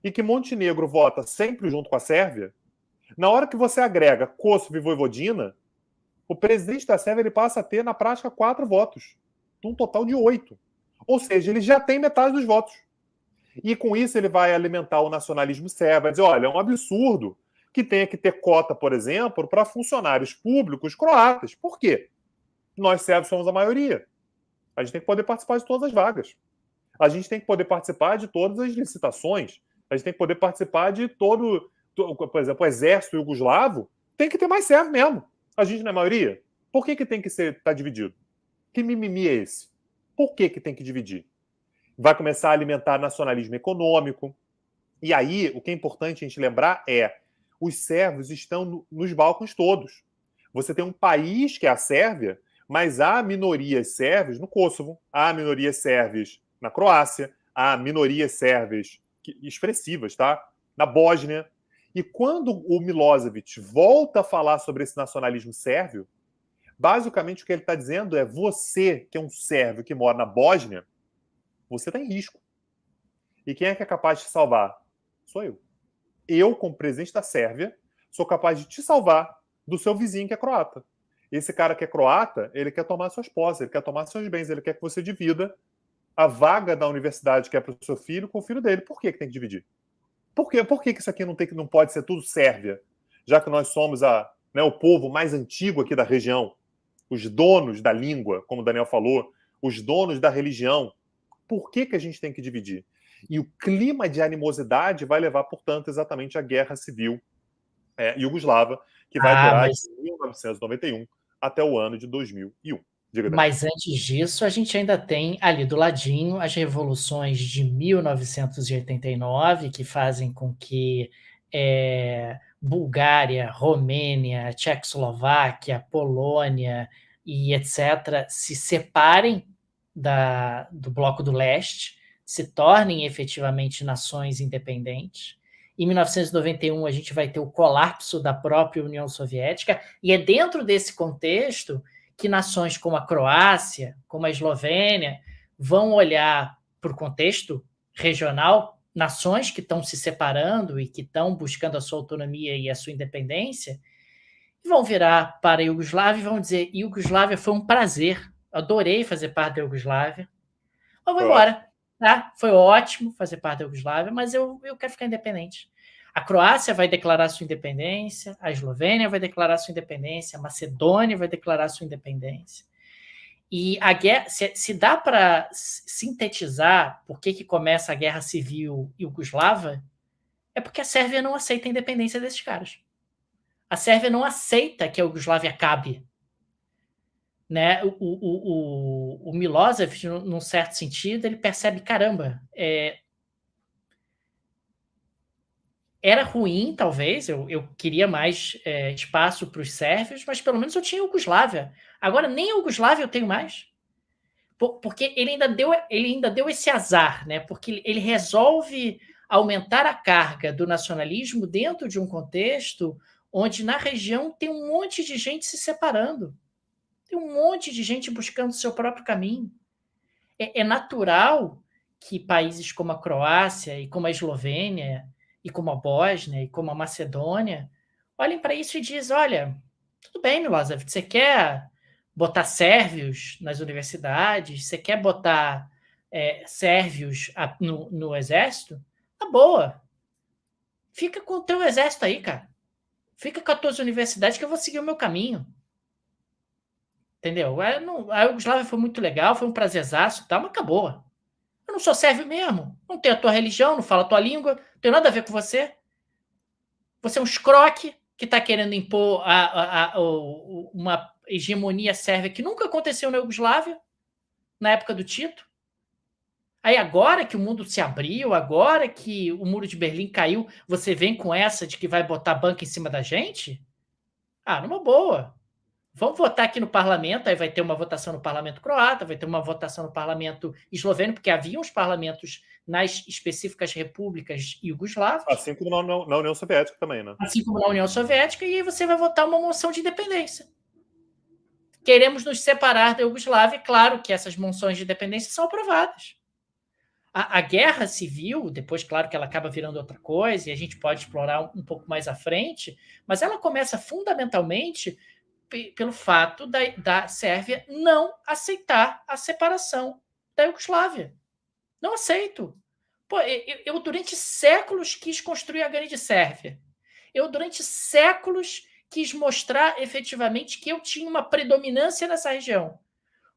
e que Montenegro vota sempre junto com a Sérvia, na hora que você agrega Kosovo e Voivodina, o presidente da Sérvia ele passa a ter, na prática, 4 votos, um total de 8. Ou seja, ele já tem metade dos votos. E com isso ele vai alimentar o nacionalismo sérvio, vai dizer, olha, é um absurdo que tenha que ter cota, por exemplo, para funcionários públicos croatas. Por quê? Nós sérvios somos a maioria. A gente tem que poder participar de todas as vagas. A gente tem que poder participar de todas as licitações. A gente tem que poder participar de todo, por exemplo, o exército iugoslavo tem que ter mais sérvio mesmo. A gente não é a maioria. Por que tem que estar dividido? Que mimimi é esse? Por que tem que dividir? Vai começar a alimentar nacionalismo econômico. E aí, o que é importante a gente lembrar é os sérvios estão nos Balcãs todos. Você tem um país que é a Sérvia, mas há minorias sérvias no Kosovo, há minorias sérvias na Croácia, há minorias sérvias expressivas, tá? Na Bósnia. E quando o Milosevic volta a falar sobre esse nacionalismo sérvio, basicamente o que ele está dizendo é você, que é um sérvio que mora na Bósnia, você está em risco. E quem é que é capaz de te salvar? Sou eu. Eu, como presidente da Sérvia, sou capaz de te salvar do seu vizinho que é croata. Esse cara que é croata, ele quer tomar suas posses, ele quer tomar seus bens, ele quer que você divida a vaga da universidade que é para o seu filho com o filho dele. Por que tem que dividir? Por que isso aqui não pode ser tudo Sérvia? Já que nós somos o povo mais antigo aqui da região, os donos da língua, como o Daniel falou, os donos da religião. Por que a gente tem que dividir? E o clima de animosidade vai levar, portanto, exatamente à guerra civil iugoslava, que vai durar de 1991 até o ano de 2001. Mas antes disso, a gente ainda tem ali do ladinho as revoluções de 1989, que fazem com que Bulgária, Romênia, Tchecoslováquia, Polônia e etc. se separem do Bloco do Leste, se tornem efetivamente nações independentes. Em 1991, a gente vai ter o colapso da própria União Soviética, e é dentro desse contexto que nações como a Croácia, como a Eslovênia, vão olhar para o contexto regional, nações que estão se separando e que estão buscando a sua autonomia e a sua independência, e vão virar para a Iugoslávia e vão dizer: Iugoslávia foi um prazer, adorei fazer parte da Iugoslávia, eu vou embora. Tá? Foi ótimo fazer parte da Iugoslávia, mas eu quero ficar independente. A Croácia vai declarar sua independência, a Eslovênia vai declarar sua independência, a Macedônia vai declarar sua independência. E a guerra, se dá para sintetizar por que começa a guerra civil iugoslava, é porque a Sérvia não aceita a independência desses caras. A Sérvia não aceita que a Iugoslávia acabe. Né? O Milosevic, num certo sentido, ele percebe, caramba, era ruim, talvez, eu queria mais espaço para os sérvios, mas pelo menos eu tinha Iugoslávia. Agora nem Iugoslávia eu tenho mais. Porque ele ainda deu esse azar, né? Porque ele resolve aumentar a carga do nacionalismo dentro de um contexto onde na região tem um monte de gente se separando. Tem um monte de gente buscando o seu próprio caminho. É natural que países como a Croácia e como a Eslovênia e como a Bósnia e como a Macedônia olhem para isso e dizem: olha, tudo bem, Milosevic, você quer botar sérvios nas universidades, você quer botar sérvios no exército? Tá boa. Fica com o teu exército aí, cara. Fica com as tuas universidades que eu vou seguir o meu caminho. Entendeu? A Iugoslávia foi muito legal, foi um prazerzaço, mas acabou. Eu não sou sérvio mesmo, não tenho a tua religião, não falo a tua língua, não tenho nada a ver com você. Você é um escroque que está querendo impor uma hegemonia sérvia que nunca aconteceu na Iugoslávia, na época do Tito. Aí agora que o mundo se abriu, agora que o muro de Berlim caiu, você vem com essa de que vai botar banca em cima da gente? Numa boa. Vamos votar aqui no parlamento, aí vai ter uma votação no parlamento croata, vai ter uma votação no parlamento esloveno, porque havia uns parlamentos nas específicas repúblicas iugoslavas. Assim como na União Soviética também, né? Assim como na União Soviética, e aí você vai votar uma moção de independência. Queremos nos separar da Iugoslávia, e claro que essas moções de independência são aprovadas. A guerra civil, depois, claro que ela acaba virando outra coisa, e a gente pode explorar um pouco mais à frente, mas ela começa fundamentalmente pelo fato da Sérvia não aceitar a separação da Iugoslávia. Não aceito. Eu durante séculos quis construir a grande Sérvia. Eu durante séculos quis mostrar efetivamente que eu tinha uma predominância nessa região.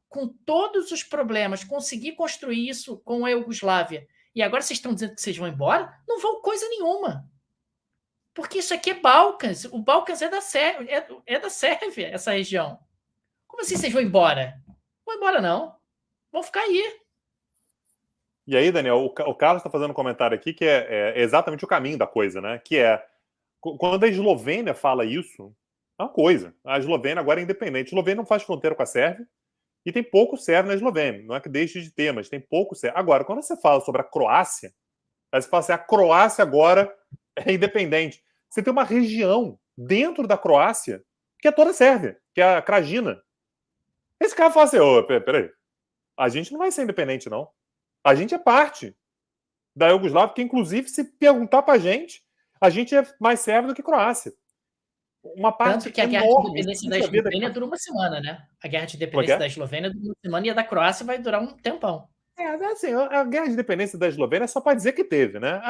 Com todos os problemas, consegui construir isso com a Iugoslávia. E agora vocês estão dizendo que vocês vão embora? Não vão coisa nenhuma. Porque isso aqui é Balcãs. O Balcãs é da Sérvia, essa região. Como assim vocês vão embora? Não vão embora, não. Vão ficar aí. E aí, Daniel, o Carlos está fazendo um comentário aqui que é exatamente o caminho da coisa, né? Que é, quando a Eslovênia fala isso, é uma coisa. A Eslovênia agora é independente. A Eslovênia não faz fronteira com a Sérvia e tem pouco sérvio na Eslovênia. Não é que deixe de ter, mas tem pouco sérvio. Agora, quando você fala sobre a Croácia, aí você fala assim, a Croácia agora é independente. Você tem uma região dentro da Croácia que é toda Sérvia, que é a Krajina. Esse cara fala assim, peraí, a gente não vai ser independente, não. A gente é parte da Iugoslávia, que inclusive, se perguntar pra gente, a gente é mais sérvio do que Croácia. Uma parte tanto que a guerra de independência da Eslovênia dura uma semana, né? A guerra de independência da Eslovênia dura uma semana e a da Croácia vai durar um tempão. Assim, a guerra de independência da Eslovênia é só para dizer que teve, né?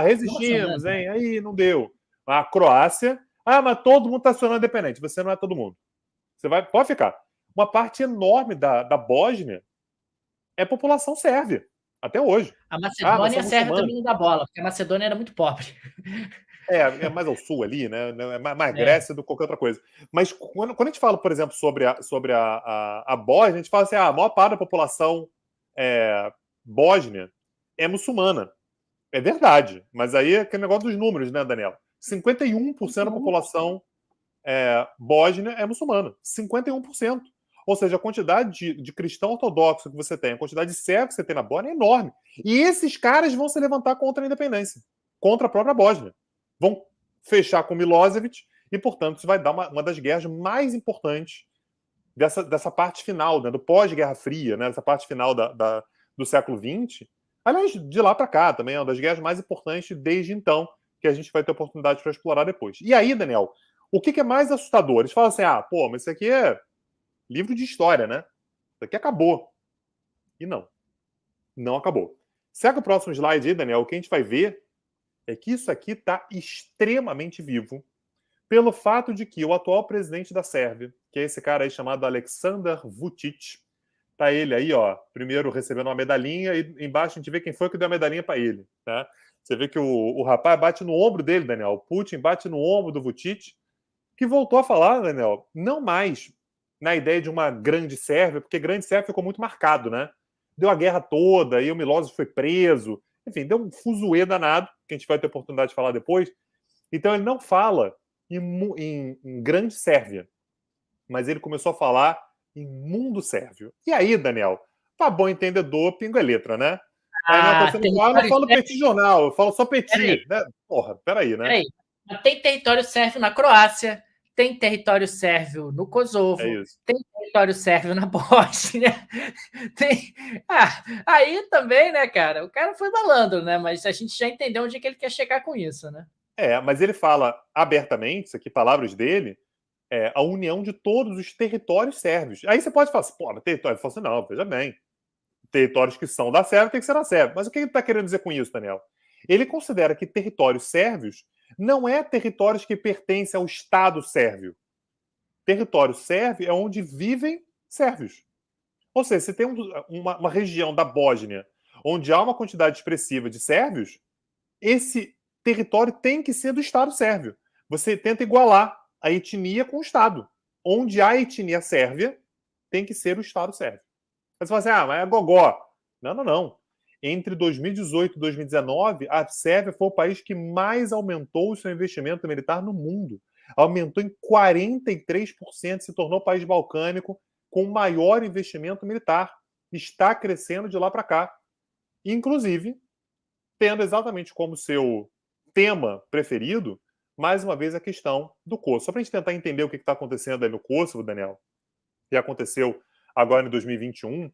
Resistimos, hein? Aí não deu. A Croácia, mas todo mundo está se tornando independente. Você não é todo mundo. Pode ficar. Uma parte enorme da Bósnia é população sérvia, até hoje. A Macedônia e a Sérvia também não dá bola, porque a Macedônia era muito pobre. É mais ao sul ali, né? É mais Grécia do que qualquer outra coisa. Mas quando a gente fala, por exemplo, sobre a Bósnia, a gente fala assim: a maior parte da população bósnia é muçulmana. É verdade, mas aí é aquele negócio dos números, né, Daniela? 51% da população bósnia é muçulmana. 51%. Ou seja, a quantidade de cristão ortodoxo que você tem, a quantidade de sérvio que você tem na Bósnia é enorme. E esses caras vão se levantar contra a independência, contra a própria Bósnia. Vão fechar com Milosevic e, portanto, isso vai dar uma das guerras mais importantes dessa parte final, né, do pós-Guerra Fria, né, dessa parte final do século XX. Aliás, de lá para cá também é uma das guerras mais importantes desde então, que a gente vai ter oportunidade para explorar depois. E aí, Daniel, o que é mais assustador? Eles falam assim, mas isso aqui é livro de história, né? Isso aqui acabou. E não acabou. Segue o próximo slide aí, Daniel. O que a gente vai ver é que isso aqui está extremamente vivo pelo fato de que o atual presidente da Sérvia, que é esse cara aí chamado Aleksandar Vučić, tá ele aí, ó, primeiro recebendo uma medalhinha e embaixo a gente vê quem foi que deu a medalhinha para ele, tá? Você vê que o rapaz bate no ombro dele, Daniel. O Putin bate no ombro do Vučić, que voltou a falar, Daniel, não mais na ideia de uma grande Sérvia, porque grande Sérvia ficou muito marcado, né? Deu a guerra toda, e o Milosevic foi preso, enfim, deu um fuzuê danado, que a gente vai ter oportunidade de falar depois. Então ele não fala em grande Sérvia, mas ele começou a falar em mundo sérvio. E aí, Daniel, pra bom entendedor, pingo é letra, né? Aí eu não falo Petit Jornal, eu falo só Petit, né? Porra, peraí, né? Tem território sérvio na Croácia, tem território sérvio no Kosovo, tem território sérvio na Bósnia. Aí também, né, cara? O cara foi malandro, né? Mas a gente já entendeu onde é que ele quer chegar com isso, né? Mas ele fala abertamente, isso aqui, palavras dele, a união de todos os territórios sérvios. Aí você pode falar assim, mas território... Ele fala assim, não, veja bem, territórios que são da Sérvia tem que ser da Sérvia. Mas o que ele está querendo dizer com isso, Daniel? Ele considera que territórios sérvios não é territórios que pertencem ao Estado sérvio. Território sérvio é onde vivem sérvios. Ou seja, se tem uma região da Bósnia onde há uma quantidade expressiva de sérvios, esse território tem que ser do Estado sérvio. Você tenta igualar a etnia com o Estado. Onde há etnia sérvia, tem que ser o Estado sérvio. Mas você fala assim, mas é gogó. Não. Entre 2018 e 2019, a Sérvia foi o país que mais aumentou o seu investimento militar no mundo. Aumentou em 43%, se tornou o país balcânico com o maior investimento militar. Está crescendo de lá para cá. Inclusive, tendo exatamente como seu tema preferido, mais uma vez, a questão do Kosovo. Só para a gente tentar entender o que está acontecendo aí no Kosovo, Daniel, que aconteceu agora em 2021,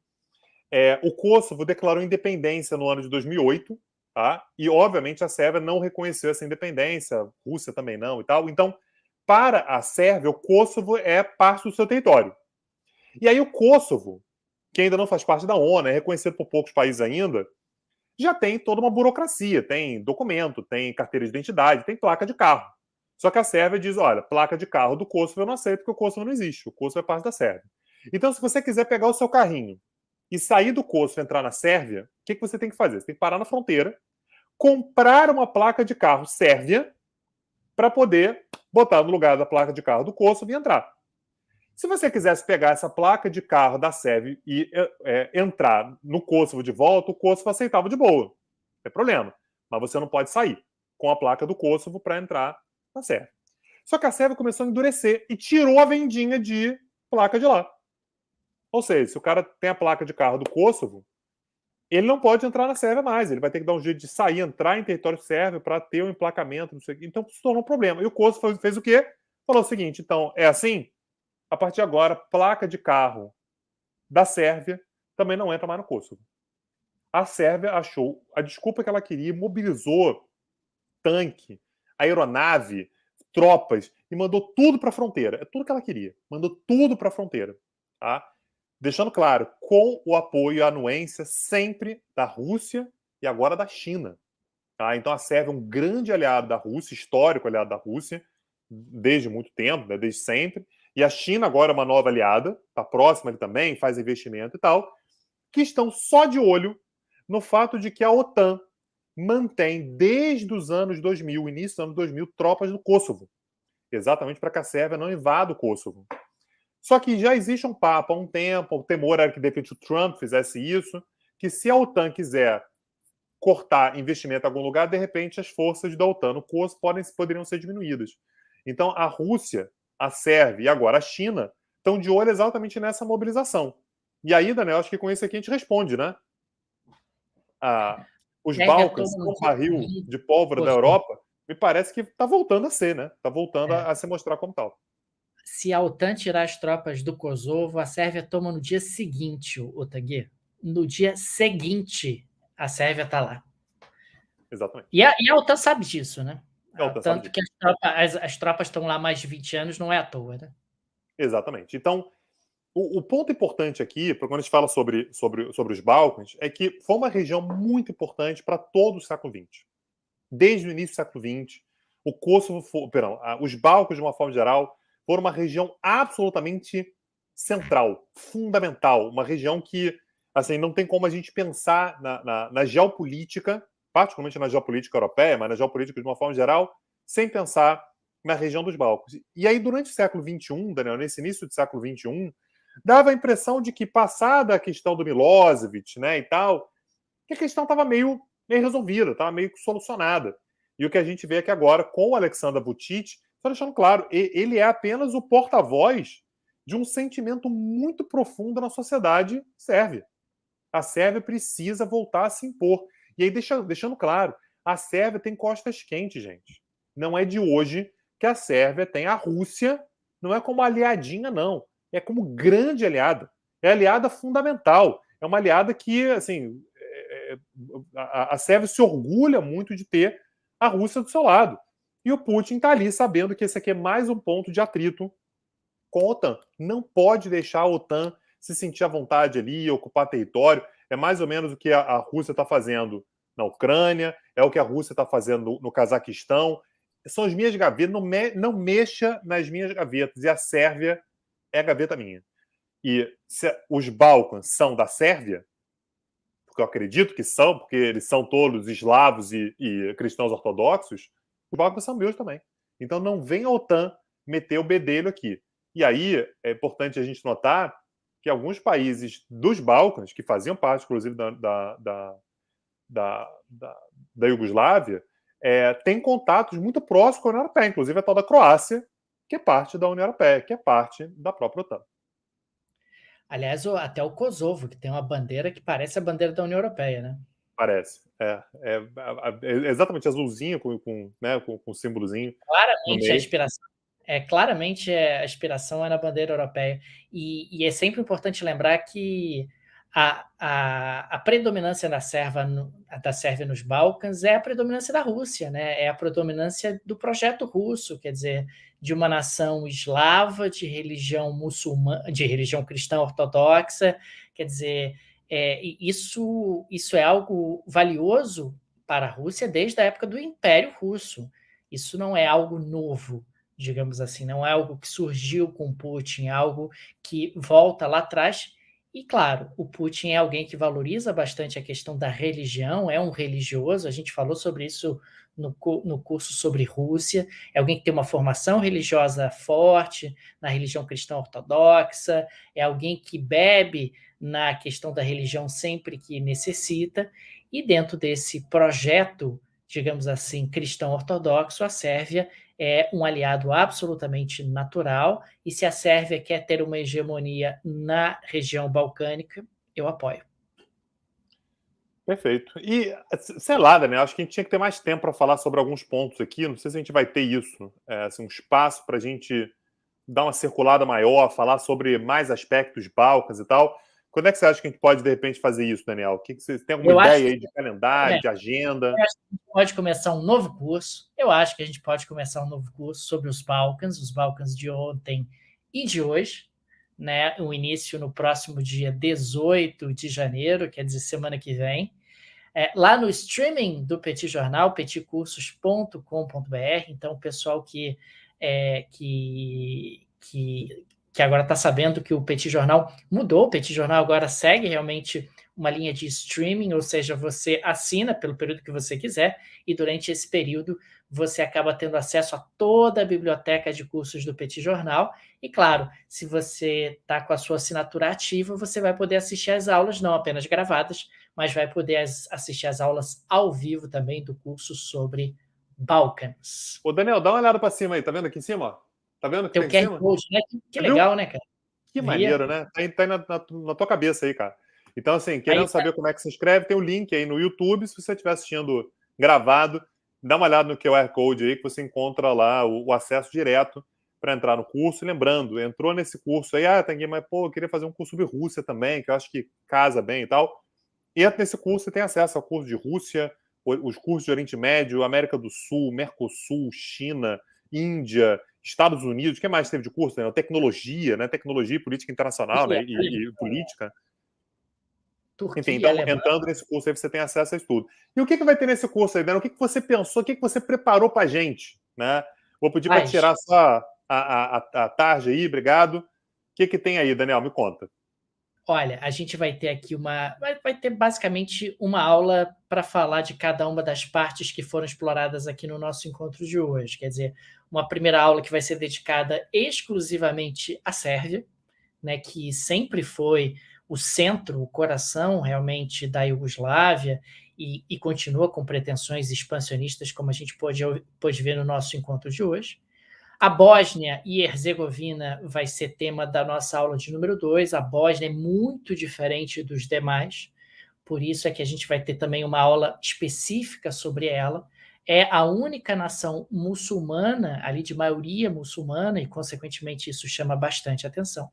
o Kosovo declarou independência no ano de 2008, tá? E, obviamente, a Sérvia não reconheceu essa independência, a Rússia também não e tal. Então, para a Sérvia, o Kosovo é parte do seu território. E aí o Kosovo, que ainda não faz parte da ONU, é reconhecido por poucos países ainda, já tem toda uma burocracia, tem documento, tem carteira de identidade, tem placa de carro. Só que a Sérvia diz, olha, placa de carro do Kosovo eu não aceito porque o Kosovo não existe, o Kosovo é parte da Sérvia. Então, se você quiser pegar o seu carrinho e sair do Kosovo e entrar na Sérvia, o que você tem que fazer? Você tem que parar na fronteira, comprar uma placa de carro sérvia para poder botar no lugar da placa de carro do Kosovo e entrar. Se você quisesse pegar essa placa de carro da Sérvia e entrar no Kosovo de volta, o Kosovo aceitava de boa. Não tem problema. Mas você não pode sair com a placa do Kosovo para entrar na Sérvia. Só que a Sérvia começou a endurecer e tirou a vendinha de placa de lá. Ou seja, se o cara tem a placa de carro do Kosovo, ele não pode entrar na Sérvia mais. Ele vai ter que dar um jeito de sair, entrar em território sérvio para ter o emplacamento. Não sei. Então, se tornou um problema. E o Kosovo fez o quê? Falou o seguinte, então, é assim? A partir de agora, placa de carro da Sérvia também não entra mais no Kosovo. A Sérvia achou a desculpa que ela queria, mobilizou tanque, aeronave, tropas e mandou tudo para a fronteira. É tudo que ela queria. Mandou tudo para a fronteira. Tá? deixando claro, com o apoio e a anuência sempre da Rússia e agora da China. Tá? Então a Sérvia é um grande aliado da Rússia, histórico aliado da Rússia, desde muito tempo, né, desde sempre. E a China agora é uma nova aliada, está próxima ali também, faz investimento e tal, que estão só de olho no fato de que a OTAN mantém, desde os anos 2000, início dos anos 2000, tropas no Kosovo. Exatamente para que a Sérvia não invada o Kosovo. Só que já existe um papo há um tempo, o temor era que de repente o Trump fizesse isso, que se a OTAN quiser cortar investimento em algum lugar, de repente as forças da OTAN no Kosovo poderiam ser diminuídas. Então a Rússia, a Sérvia e agora a China estão de olho exatamente nessa mobilização. E aí, Daniel, acho que com isso aqui a gente responde, né? Os Balcãs são um barril de pólvora da Europa, me parece que está voltando a ser, né? Está voltando a se mostrar como tal. Se a OTAN tirar as tropas do Kosovo, a Sérvia toma no dia seguinte, Otague. No dia seguinte, a Sérvia está lá. Exatamente. E a OTAN sabe disso, né? Tanto que as tropas estão lá há mais de 20 anos, não é à toa, né? Exatamente. Então, o ponto importante aqui, quando a gente fala sobre os Balcãs, é que foi uma região muito importante para todo o século XX. Desde o início do século XX, o Kosovo, os Balcãs, de uma forma geral, foram uma região absolutamente central, fundamental, uma região que assim, não tem como a gente pensar na geopolítica, particularmente na geopolítica europeia, mas na geopolítica de uma forma geral, sem pensar na região dos Balcãs. E aí, durante o século XXI, Daniel, nesse início do século XXI, dava a impressão de que, passada a questão do Milosevic, né, e tal, que a questão estava meio resolvida, estava meio que solucionada. E o que a gente vê aqui agora com o Aleksandar Vučić, só deixando claro, ele é apenas o porta-voz de um sentimento muito profundo na sociedade sérvia. A Sérvia precisa voltar a se impor. E aí, deixando claro, a Sérvia tem costas quentes, gente. Não é de hoje que a Sérvia tem a Rússia, não é como aliadinha, não. É como grande aliada. É aliada fundamental. É uma aliada que, assim, a Sérvia se orgulha muito de ter a Rússia do seu lado. E o Putin está ali sabendo que esse aqui é mais um ponto de atrito com a OTAN. Não pode deixar a OTAN se sentir à vontade ali, ocupar território. É mais ou menos o que a Rússia está fazendo na Ucrânia, é o que a Rússia está fazendo no Cazaquistão. São as minhas gavetas, não mexa nas minhas gavetas. E a Sérvia é a gaveta minha. E se os Balcãs são da Sérvia, porque eu acredito que são, porque eles são todos eslavos e cristãos ortodoxos, os Balcãs são meus também. Então não vem a OTAN meter o bedelho aqui. E aí é importante a gente notar que alguns países dos Balcãs, que faziam parte, inclusive, da Iugoslávia, têm contatos muito próximos com a União Europeia, inclusive a tal da Croácia, que é parte da União Europeia, que é parte da própria OTAN. Aliás, até o Kosovo, que tem uma bandeira que parece a bandeira da União Europeia, né? Parece. É exatamente azulzinho com símbolozinho. Claramente a inspiração. Claramente a inspiração é na bandeira europeia. E é sempre importante lembrar que a predominância da Sérvia nos Balcãs é a predominância da Rússia, né? É a predominância do projeto russo, quer dizer, de uma nação eslava, de religião muçulmana, de religião cristã ortodoxa, quer dizer, isso é algo valioso para a Rússia desde a época do Império Russo. Isso não é algo novo, digamos assim, não é algo que surgiu com Putin, é algo que volta lá atrás. E, claro, o Putin é alguém que valoriza bastante a questão da religião, é um religioso, a gente falou sobre isso no curso sobre Rússia, é alguém que tem uma formação religiosa forte na religião cristã ortodoxa, é alguém que bebe na questão da religião sempre que necessita, e dentro desse projeto, digamos assim, cristão ortodoxo, a Sérvia é um aliado absolutamente natural, e se a Sérvia quer ter uma hegemonia na região balcânica, eu apoio. Perfeito. E, sei lá, né? Acho que a gente tinha que ter mais tempo para falar sobre alguns pontos aqui. Não sei se a gente vai ter isso, assim, um espaço para a gente dar uma circulada maior, falar sobre mais aspectos Balcãs e tal. Quando é que você acha que a gente pode, de repente, fazer isso, Daniel? Que você tem alguma ideia aí de calendário, de agenda? Eu acho que a gente pode começar um novo curso. Eu acho que a gente pode começar um novo curso sobre os Balcãs de ontem e de hoje, né, o início no próximo dia 18 de janeiro, quer dizer, semana que vem. Lá no streaming do Petit Jornal, petitcursos.com.br. Então, o pessoal que agora está sabendo que o Petit Jornal mudou, o Petit Jornal agora segue realmente uma linha de streaming, ou seja, você assina pelo período que você quiser e durante esse período você acaba tendo acesso a toda a biblioteca de cursos do Petit Jornal. E, claro, se você está com a sua assinatura ativa, você vai poder assistir às aulas, não apenas gravadas, mas vai poder assistir às aulas ao vivo também do curso sobre Balkans. Ô, Daniel, dá uma olhada para cima aí. Tá vendo aqui em cima? Ó? Tá vendo que Tem o tem em QR cima? Code, né? Que legal, né, cara? Que maneiro, né? Tá aí na tua cabeça aí, cara. Então, assim, querendo saber como é que se inscreve, tem o link aí no YouTube. Se você estiver assistindo gravado, dá uma olhada no QR Code aí que você encontra lá o acesso direto para entrar no curso. Lembrando, entrou nesse curso aí, Tanguy, mas pô, eu queria fazer um curso sobre Rússia também, que eu acho que casa bem e tal. Entra nesse curso, você tem acesso ao curso de Rússia, os cursos de Oriente Médio, América do Sul, Mercosul, China, Índia, Estados Unidos. O que mais teve de curso? Né? Tecnologia, né? Tecnologia e política internacional, né? E política. Turquia, enfim, então, Alemanha. entrando nesse curso aí, você tem acesso a isso tudo. E o que vai ter nesse curso aí, Daniel? O que você pensou, o que você preparou para a gente? Né? Vou pedir para tirar só a tarja aí, obrigado. O que tem aí, Daniel? Me conta. Olha, a gente vai ter aqui vai ter basicamente uma aula para falar de cada uma das partes que foram exploradas aqui no nosso encontro de hoje. Quer dizer, uma primeira aula que vai ser dedicada exclusivamente à Sérvia, né, que sempre foi o centro, o coração realmente da Iugoslávia e continua com pretensões expansionistas, como a gente pôde ver no nosso encontro de hoje. A Bósnia e Herzegovina vai ser tema da nossa aula de número 2. A Bósnia é muito diferente dos demais, por isso é que a gente vai ter também uma aula específica sobre ela. É a única nação muçulmana, ali de maioria muçulmana, e consequentemente isso chama bastante atenção.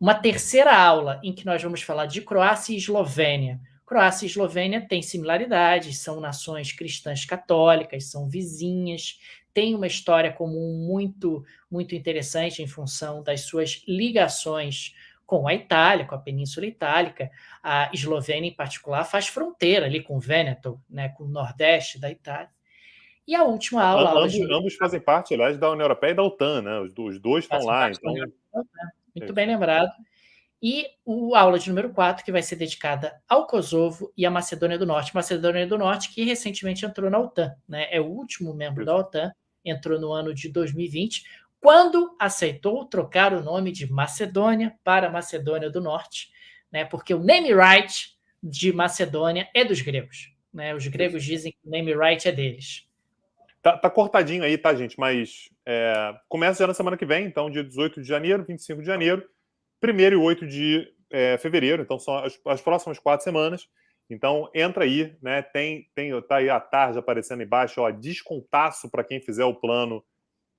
Uma terceira aula em que nós vamos falar de Croácia e Eslovênia. Croácia e Eslovênia têm similaridades, são nações cristãs católicas, são vizinhas, têm uma história comum muito, muito interessante em função das suas ligações com a Itália, com a Península Itálica. A Eslovênia, em particular, faz fronteira ali com o Vêneto, né, com o nordeste da Itália. E a última aula... Ambos fazem parte, aliás, da União Europeia e da OTAN, né? Os dois estão lá. Então... Muito bem lembrado. E a aula de número 4, que vai ser dedicada ao Kosovo e à Macedônia do Norte. Macedônia do Norte, que recentemente entrou na OTAN, né? É o último membro da OTAN, entrou no ano de 2020, quando aceitou trocar o nome de Macedônia para Macedônia do Norte, né? Porque o name right de Macedônia é dos gregos, né? Os gregos dizem que o name right é deles. Tá cortadinho aí, tá, gente? Mas começa já na semana que vem, então, dia 18 de janeiro, 25 de janeiro, 1º e 8 de fevereiro, então são as próximas 4 semanas. Então, entra aí, né? Tá aí a tarde aparecendo embaixo, ó, descontaço para quem fizer o plano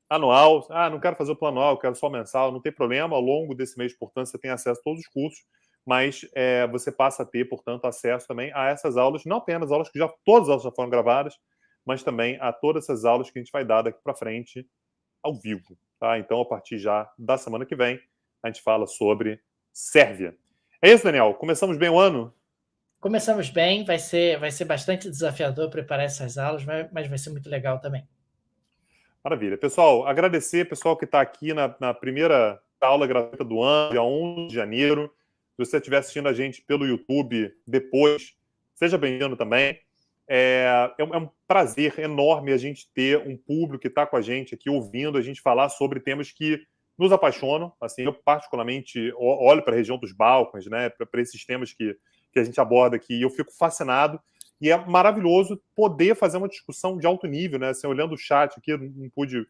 anual. Não quero fazer o plano anual, quero só mensal, não tem problema. Ao longo desse mês, portanto, você tem acesso a todos os cursos, mas você passa a ter, portanto, acesso também a essas aulas, não apenas aulas que todas as aulas já foram gravadas, mas também a todas essas aulas que a gente vai dar daqui para frente ao vivo. Tá? Então, a partir já da semana que vem, a gente fala sobre Sérvia. É isso, Daniel? Começamos bem o ano? Começamos bem, vai ser bastante desafiador preparar essas aulas, mas vai ser muito legal também. Maravilha. Pessoal, agradecer pessoal que está aqui na primeira aula gratuita do ano, dia 11 de janeiro. Se você estiver assistindo a gente pelo YouTube depois, seja bem-vindo também. É um prazer enorme a gente ter um público que está com a gente aqui ouvindo a gente falar sobre temas que nos apaixonam. Assim, eu particularmente olho para a região dos Balcãs, né, para esses temas que a gente aborda aqui, e eu fico fascinado. E é maravilhoso poder fazer uma discussão de alto nível, né? Assim, olhando o chat aqui, eu não pude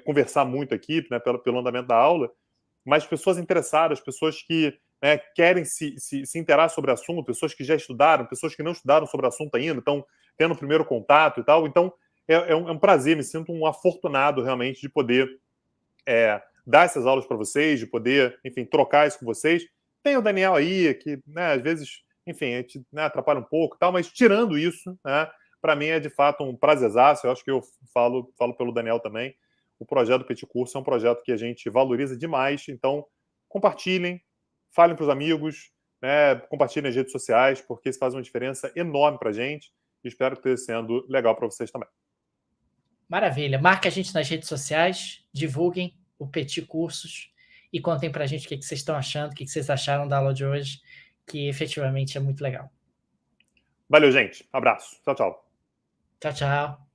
conversar muito aqui, né, pelo andamento da aula, mas pessoas interessadas, pessoas que querem se interar sobre o assunto, pessoas que já estudaram, pessoas que não estudaram sobre o assunto ainda, estão tendo o primeiro contato e tal. Então, é um prazer, me sinto um afortunado realmente de poder dar essas aulas para vocês, de poder, enfim, trocar isso com vocês. Tem o Daniel aí, que às vezes, enfim, a gente atrapalha um pouco e tal, mas tirando isso, para mim é de fato um prazerzaço. Eu acho que eu falo pelo Daniel também. O projeto do Petit Curso é um projeto que a gente valoriza demais, então compartilhem, falem para os amigos, né, compartilhem nas redes sociais, porque isso faz uma diferença enorme para a gente e espero que esteja sendo legal para vocês também. Maravilha. Marque a gente nas redes sociais, divulguem o Petit Cursos e contem para a gente o que vocês estão achando, o que vocês acharam da aula de hoje, que efetivamente é muito legal. Valeu, gente. Abraço. Tchau, tchau. Tchau, tchau.